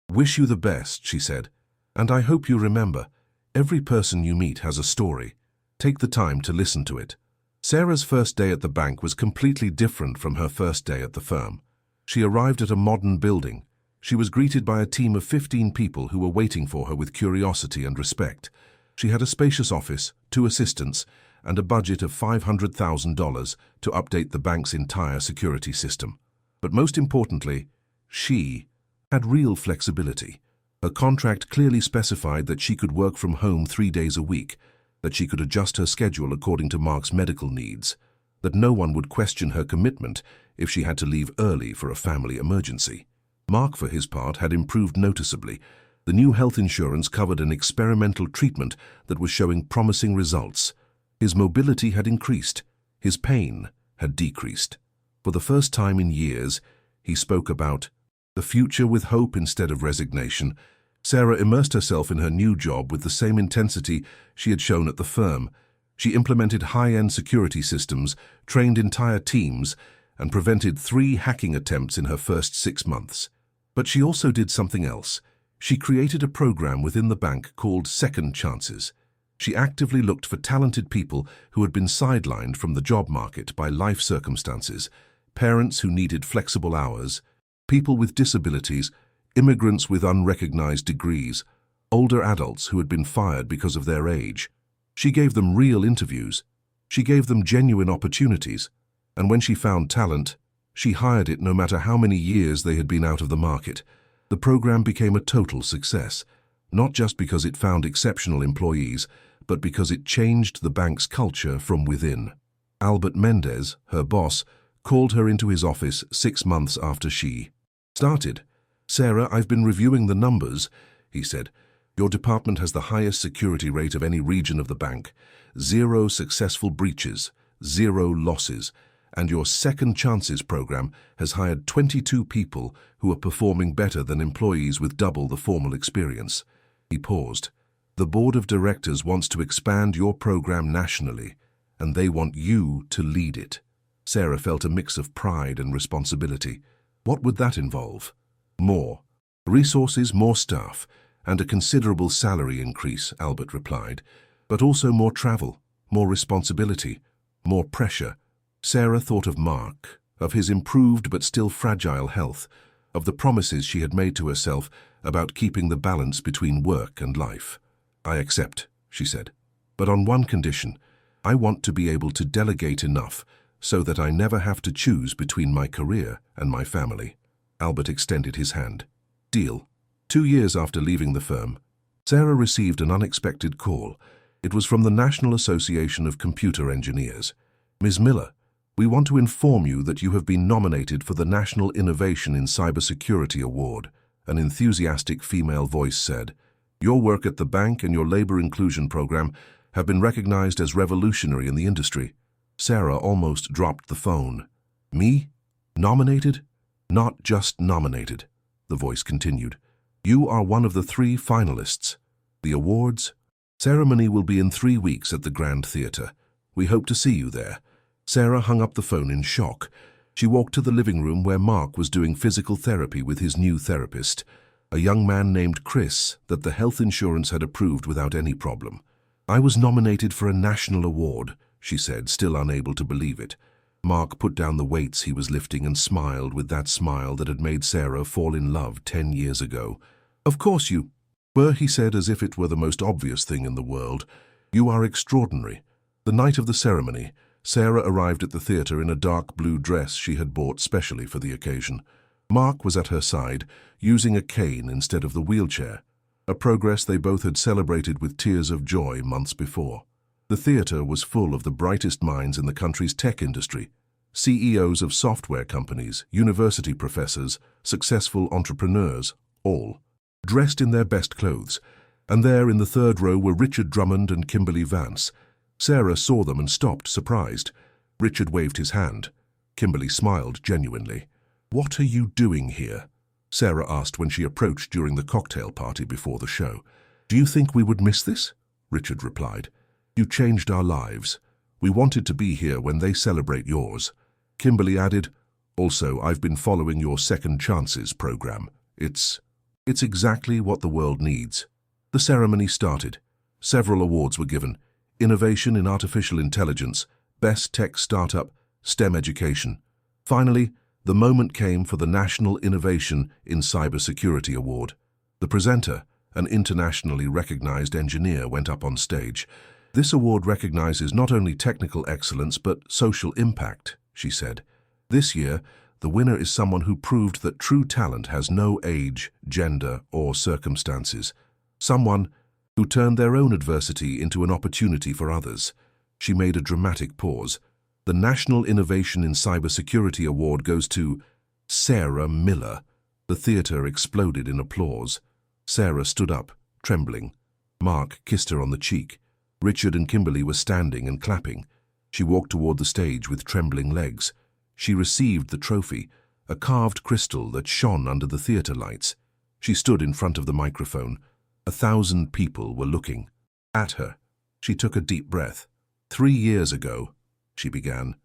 A: wish you the best," she said, "and I hope you remember, every person you meet has a story. Take the time to listen to it." Sarah's first day at the bank was completely different from her first day at the firm. She arrived at a modern building. She was greeted by a team of 15 people who were waiting for her with curiosity and respect. She had a spacious office, 2 assistants, and a budget of $500,000 to update the bank's entire security system. But most importantly, she had real flexibility. Her contract clearly specified that she could work from home 3 days a week, that she could adjust her schedule according to Mark's medical needs, that no one would question her commitment if she had to leave early for a family emergency. Mark, for his part, had improved noticeably. The new health insurance covered an experimental treatment that was showing promising results. His mobility had increased. His pain had decreased. For the first time in years, he spoke about the future with hope instead of resignation. Sarah immersed herself in her new job with the same intensity she had shown at the firm. She implemented high-end security systems, trained entire teams, and prevented 3 hacking attempts in her first 6 months. But she also did something else. She created a program within the bank called Second Chances. She actively looked for talented people who had been sidelined from the job market by life circumstances, parents who needed flexible hours, people with disabilities, immigrants with unrecognized degrees, older adults who had been fired because of their age. She gave them real interviews. She gave them genuine opportunities. And when she found talent, she hired it no matter how many years they had been out of the market. The program became a total success, not just because it found exceptional employees, but because it changed the bank's culture from within. Albert Mendez, her boss, called her into his office 6 months after she started. "Sarah, I've been reviewing the numbers," he said. "Your department has the highest security rate of any region of the bank. 0 successful breaches, 0 losses. And your Second Chances program has hired 22 people who are performing better than employees with double the formal experience." He paused. "The board of directors wants to expand your program nationally, and they want you to lead it." Sarah felt a mix of pride and responsibility. What would that involve? "More resources, more staff, and a considerable salary increase," Albert replied. "But also more travel, more responsibility, more pressure." Sarah thought of Mark, of his improved but still fragile health, of the promises she had made to herself about keeping the balance between work and life. "I accept," she said, "but on one condition. I want to be able to delegate enough so that I never have to choose between my career and my family." Albert extended his hand. "Deal." 2 years after leaving the firm, Sarah received an unexpected call. It was from the National Association of Computer Engineers. "Ms. Miller, we want to inform you that you have been nominated for the National Innovation in Cybersecurity Award," an enthusiastic female voice said. "Your work at the bank and your labor inclusion program have been recognized as revolutionary in the industry." Sarah almost dropped the phone. "Me? Nominated?" "Not just nominated," the voice continued. "You are one of the 3 finalists. The awards ceremony will be in 3 weeks at the Grand Theatre. We hope to see you there." Sarah hung up the phone in shock. She walked to the living room where Mark was doing physical therapy with his new therapist, a young man named Chris that the health insurance had approved without any problem. "I was nominated for a national award," she said, still unable to believe it. Mark put down the weights he was lifting and smiled with that smile that had made Sarah fall in love 10 years ago. "Of course you were," he said, as if it were the most obvious thing in the world. You are extraordinary. The night of the ceremony, Sarah arrived at the theatre in a dark blue dress she had bought specially for the occasion. Mark was at her side, using a cane instead of the wheelchair, a progress they both had celebrated with tears of joy months before. The theatre was full of the brightest minds in the country's tech industry, CEOs of software companies, university professors, successful entrepreneurs, all dressed in their best clothes. And there in the third row were Richard Drummond and Kimberly Vance. Sarah saw them and stopped, surprised. Richard waved his hand. Kimberly smiled genuinely. "What are you doing here?" Sarah asked when she approached during the cocktail party before the show. "Do you think we would miss this?" Richard replied. "You changed our lives. We wanted to be here when they celebrate yours." Kimberly added, "Also, I've been following your Second Chances program. It's exactly what the world needs." The ceremony started. Several awards were given: Innovation in Artificial Intelligence, Best Tech Startup, STEM Education. Finally, the moment came for the National Innovation in Cybersecurity Award. The presenter, an internationally recognized engineer, went up on stage. "This award recognizes not only technical excellence but social impact," she said. "This year, the winner is someone who proved that true talent has no age, gender, or circumstances. Someone who turned their own adversity into an opportunity for others." She made a dramatic pause. "The National Innovation in Cybersecurity Award goes to Sarah Miller." The theatre exploded in applause. Sarah stood up, trembling. Mark kissed her on the cheek. Richard and Kimberly were standing and clapping. She walked toward the stage with trembling legs. She received the trophy, a carved crystal that shone under the theatre lights. She stood in front of the microphone. 1,000 people were looking at her. She took a deep breath. "3 years ago," she began,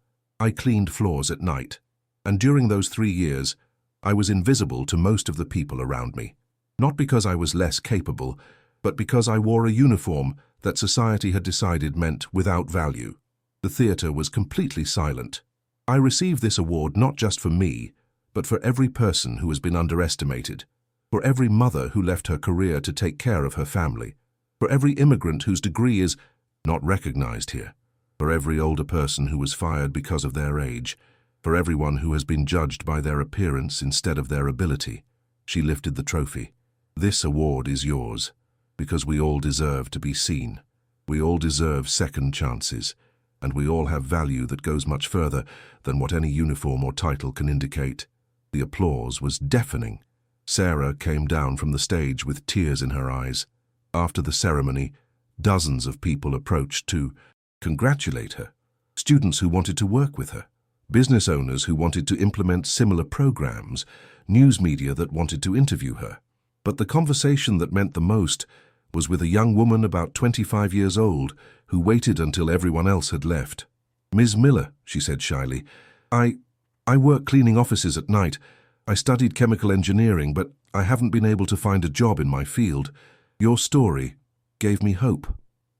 A: "I cleaned floors at night. And during those 3 years, I was invisible to most of the people around me. Not because I was less capable, but because I wore a uniform that society had decided meant without value." The theatre was completely silent. "I received this award not just for me, but for every person who has been underestimated, for every mother who left her career to take care of her family, for every immigrant whose degree is not recognized here, for every older person who was fired because of their age, for everyone who has been judged by their appearance instead of their ability." She lifted the trophy. "This award is yours, because we all deserve to be seen. We all deserve second chances, and we all have value that goes much further than what any uniform or title can indicate." The applause was deafening. Sarah came down from the stage with tears in her eyes. After the ceremony, dozens of people approached to congratulate her. Students who wanted to work with her, business owners who wanted to implement similar programs, news media that wanted to interview her. But the conversation that meant the most was with a young woman about 25 years old who waited until everyone else had left. "Ms. Miller," she said shyly, I work cleaning offices at night. I studied chemical engineering, but I haven't been able to find a job in my field. Your story gave me hope."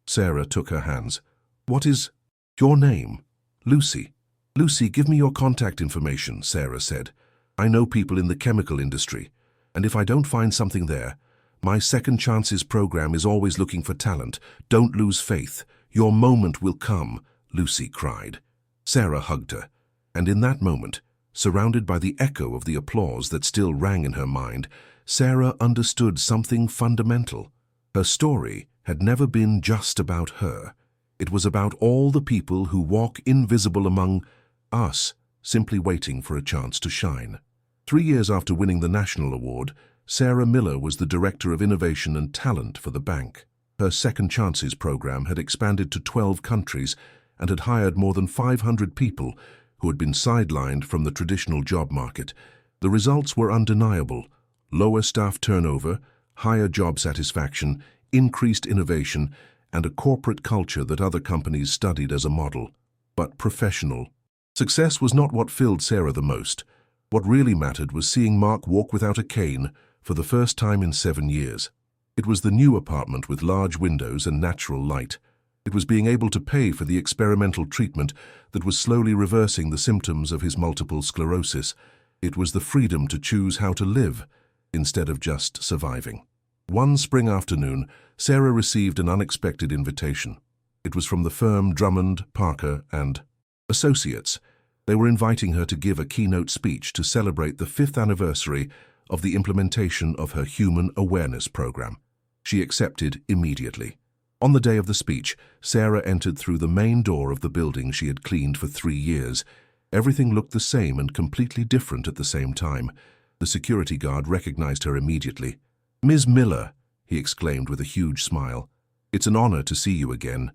A: Sarah took her hands. "What is your name?" "Lucy." "Lucy, give me your contact information," Sarah said. "I know people in the chemical industry, and if I don't find something there, my Second Chances program is always looking for talent. Don't lose faith. Your moment will come," Lucy cried. Sarah hugged her, and in that moment, surrounded by the echo of the applause that still rang in her mind, Sarah understood something fundamental. Her story had never been just about her. It was about all the people who walk invisible among us, simply waiting for a chance to shine. 3 years after winning the national award, Sarah Miller was the Director of Innovation and Talent for the bank. Her Second Chances program had expanded to 12 countries and had hired more than 500 people who had been sidelined from the traditional job market. The results were undeniable: lower staff turnover, higher job satisfaction, increased innovation, and a corporate culture that other companies studied as a model. But professional. Success was not what filled Sarah the most. What really mattered was seeing Mark walk without a cane for the first time in 7 years. It was the new apartment with large windows and natural light. It was being able to pay for the experimental treatment that was slowly reversing the symptoms of his multiple sclerosis. It was the freedom to choose how to live instead of just surviving. One spring afternoon, Sarah received an unexpected invitation. It was from the firm Drummond, Parker and Associates. They were inviting her to give a keynote speech to celebrate the 5th anniversary of the implementation of her Human Awareness program. She accepted immediately. On the day of the speech, Sarah entered through the main door of the building she had cleaned for 3 years. Everything looked the same and completely different at the same time. The security guard recognized her immediately. "Ms. Miller," he exclaimed with a huge smile. "It's an honor to see you again."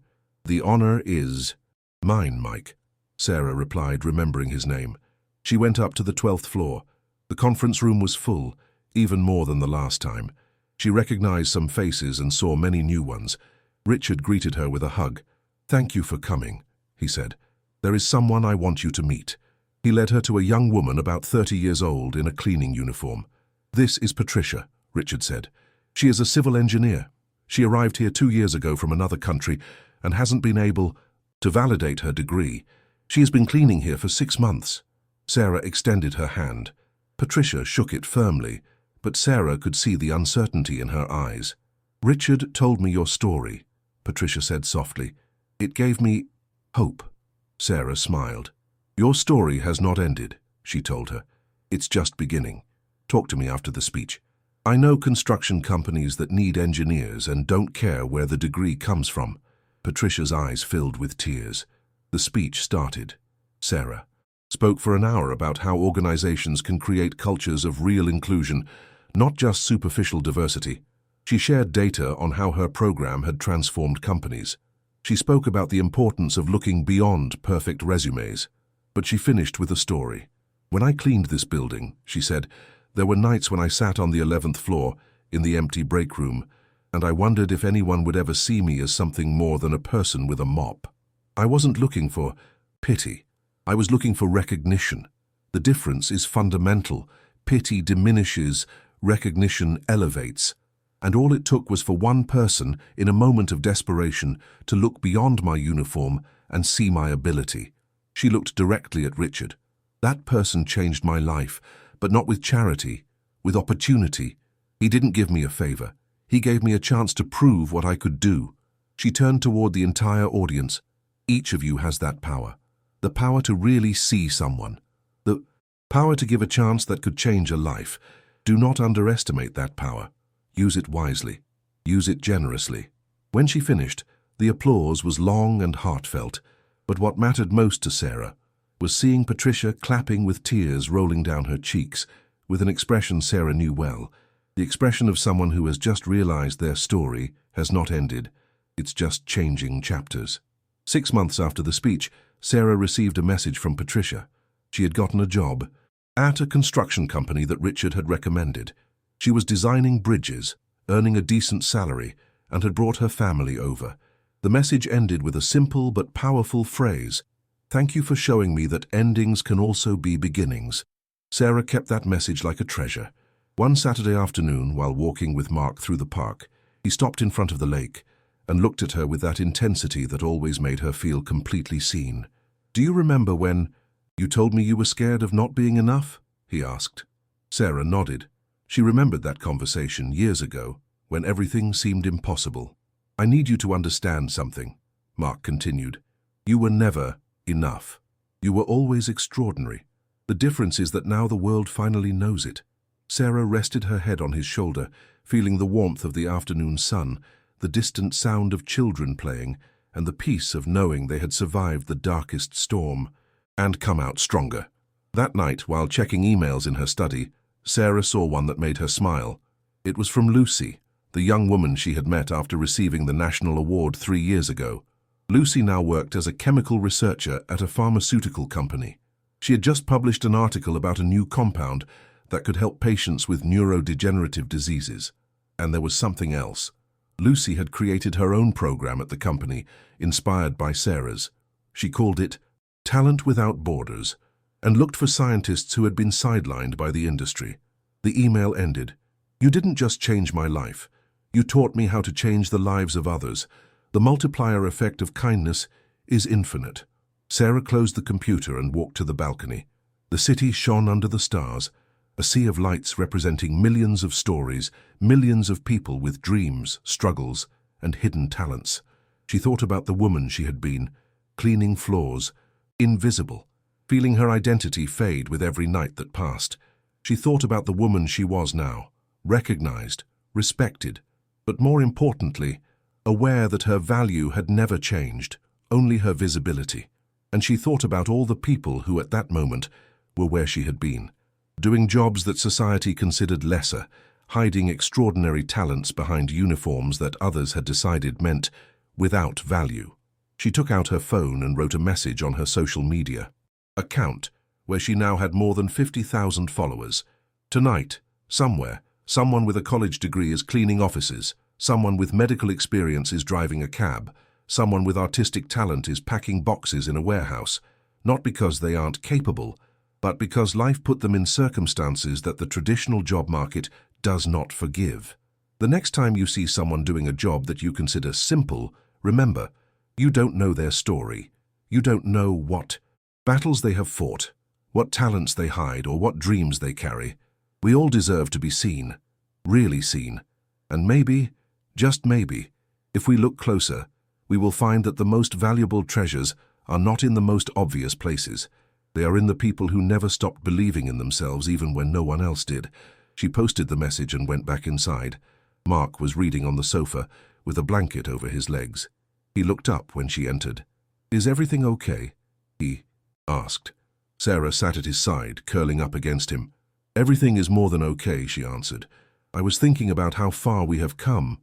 A: "The honor is mine, Mike," Sarah replied, remembering his name. She went up to the 12th floor. The conference room was full, even more than the last time. She recognized some faces and saw many new ones. Richard greeted her with a hug. "Thank you for coming," he said. "There is someone I want you to meet." He led her to a young woman about 30 years old in a cleaning uniform. "This is Patricia," Richard said. "She is a civil engineer. She arrived here 2 years ago from another country and hasn't been able to validate her degree. She has been cleaning here for 6 months." Sarah extended her hand. Patricia shook it firmly, but Sarah could see the uncertainty in her eyes. "Richard told me your story," Patricia said softly. "It gave me hope." Sarah smiled. "Your story has not ended," she told her. "It's just beginning. Talk to me after the speech. I know construction companies that need engineers and don't care where the degree comes from." Patricia's eyes filled with tears. The speech started. Sarah spoke for an hour about how organizations can create cultures of real inclusion, not just superficial diversity. She shared data on how her program had transformed companies. She spoke about the importance of looking beyond perfect resumes. But she finished with a story. "When I cleaned this building," she said, "there were nights when I sat on the 11th floor in the empty break room, and I wondered if anyone would ever see me as something more than a person with a mop. I wasn't looking for pity. I was looking for recognition. The difference is fundamental. Pity diminishes, recognition elevates. And all it took was for one person, in a moment of desperation, to look beyond my uniform and see my ability." She looked directly at Richard. "That person changed my life, but not with charity, with opportunity. He didn't give me a favor. He gave me a chance to prove what I could do." She turned toward the entire audience. "Each of you has that power. The power to really see someone. The power to give a chance that could change a life. Do not underestimate that power. Use it wisely. Use it generously." When she finished, the applause was long and heartfelt. But what mattered most to Sarah was seeing Patricia clapping with tears rolling down her cheeks, with an expression Sarah knew well, the expression of someone who has just realized their story has not ended, it's just changing chapters. 6 months after the speech, Sarah received a message from Patricia. She had gotten a job at a construction company that Richard had recommended. She was designing bridges, earning a decent salary, and had brought her family over. The message ended with a simple but powerful phrase: "Thank you for showing me that endings can also be beginnings." Sarah kept that message like a treasure. One Saturday afternoon, while walking with Mark through the park, he stopped in front of the lake and looked at her with that intensity that always made her feel completely seen. "Do you remember when you told me you were scared of not being enough?" he asked. Sarah nodded. She remembered that conversation years ago, when everything seemed impossible. "I need you to understand something," Mark continued. "You were never enough. You were always extraordinary. The difference is that now the world finally knows it." Sarah rested her head on his shoulder, feeling the warmth of the afternoon sun, the distant sound of children playing, and the peace of knowing they had survived the darkest storm and come out stronger. That night, while checking emails in her study, Sarah saw one that made her smile. It was from Lucy, the young woman she had met after receiving the national award 3 years ago. Lucy now worked as a chemical researcher at a pharmaceutical company. She had just published an article about a new compound that could help patients with neurodegenerative diseases. And there was something else. Lucy had created her own program at the company, inspired by Sarah's. She called it Talent Without Borders, and looked for scientists who had been sidelined by the industry. The email ended. "You didn't just change my life. You taught me how to change the lives of others. The multiplier effect of kindness is infinite." Sarah closed the computer and walked to the balcony. The city shone under the stars, a sea of lights representing millions of stories, millions of people with dreams, struggles, and hidden talents. She thought about the woman she had been, cleaning floors, invisible, feeling her identity fade with every night that passed. She thought about the woman she was now, recognized, respected, but more importantly, aware that her value had never changed, only her visibility. And she thought about all the people who at that moment were where she had been, doing jobs that society considered lesser, hiding extraordinary talents behind uniforms that others had decided meant without value. She took out her phone and wrote a message on her social media account, where she now had more than 50,000 followers. Tonight, somewhere, someone with a college degree is cleaning offices, someone with medical experience is driving a cab, someone with artistic talent is packing boxes in a warehouse, not because they aren't capable, but because life put them in circumstances that the traditional job market does not forgive. The next time you see someone doing a job that you consider simple, remember, you don't know their story. You don't know what battles they have fought, what talents they hide, or what dreams they carry. We all deserve to be seen, really seen. And maybe, just maybe, if we look closer, we will find that the most valuable treasures are not in the most obvious places. They are in the people who never stopped believing in themselves even when no one else did. She posted the message and went back inside. Mark was reading on the sofa with a blanket over his legs. He looked up when she entered. "Is everything okay?" he asked. Sarah sat at his side, curling up against him. "Everything is more than okay," she answered. "I was thinking about how far we have come.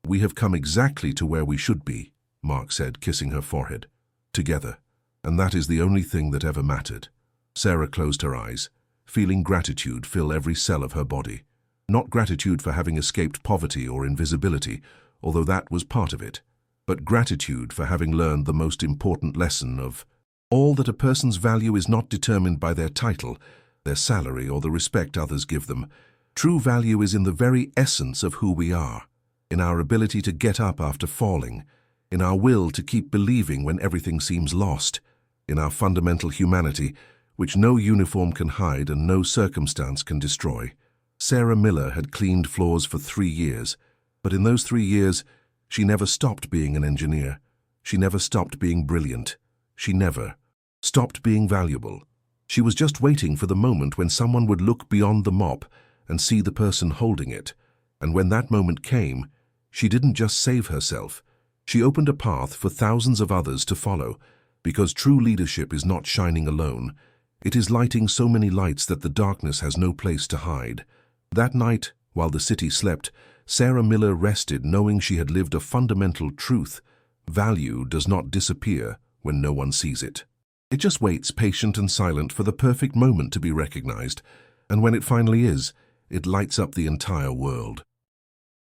A: We have come exactly to where we should be," Mark said, kissing her forehead. "Together. And that is the only thing that ever mattered." Sarah closed her eyes, feeling gratitude fill every cell of her body. Not gratitude for having escaped poverty or invisibility, although that was part of it, but gratitude for having learned the most important lesson of all that a person's value is not determined by their title, their salary, or the respect others give them. True value is in the very essence of who we are, in our ability to get up after falling, in our will to keep believing when everything seems lost, in our fundamental humanity, which no uniform can hide and no circumstance can destroy. Sarah Miller had cleaned floors for 3 years, but in those 3 years, she never stopped being an engineer. She never stopped being brilliant. She never stopped being valuable. She was just waiting for the moment when someone would look beyond the mop and see the person holding it. And when that moment came, she didn't just save herself. She opened a path for thousands of others to follow, because true leadership is not shining alone. It is lighting so many lights that the darkness has no place to hide. That night, while the city slept, Sarah Miller rested knowing she had lived a fundamental truth. Value does not disappear when no one sees it. It just waits patient and silent for the perfect moment to be recognized, and when it finally is, it lights up the entire world.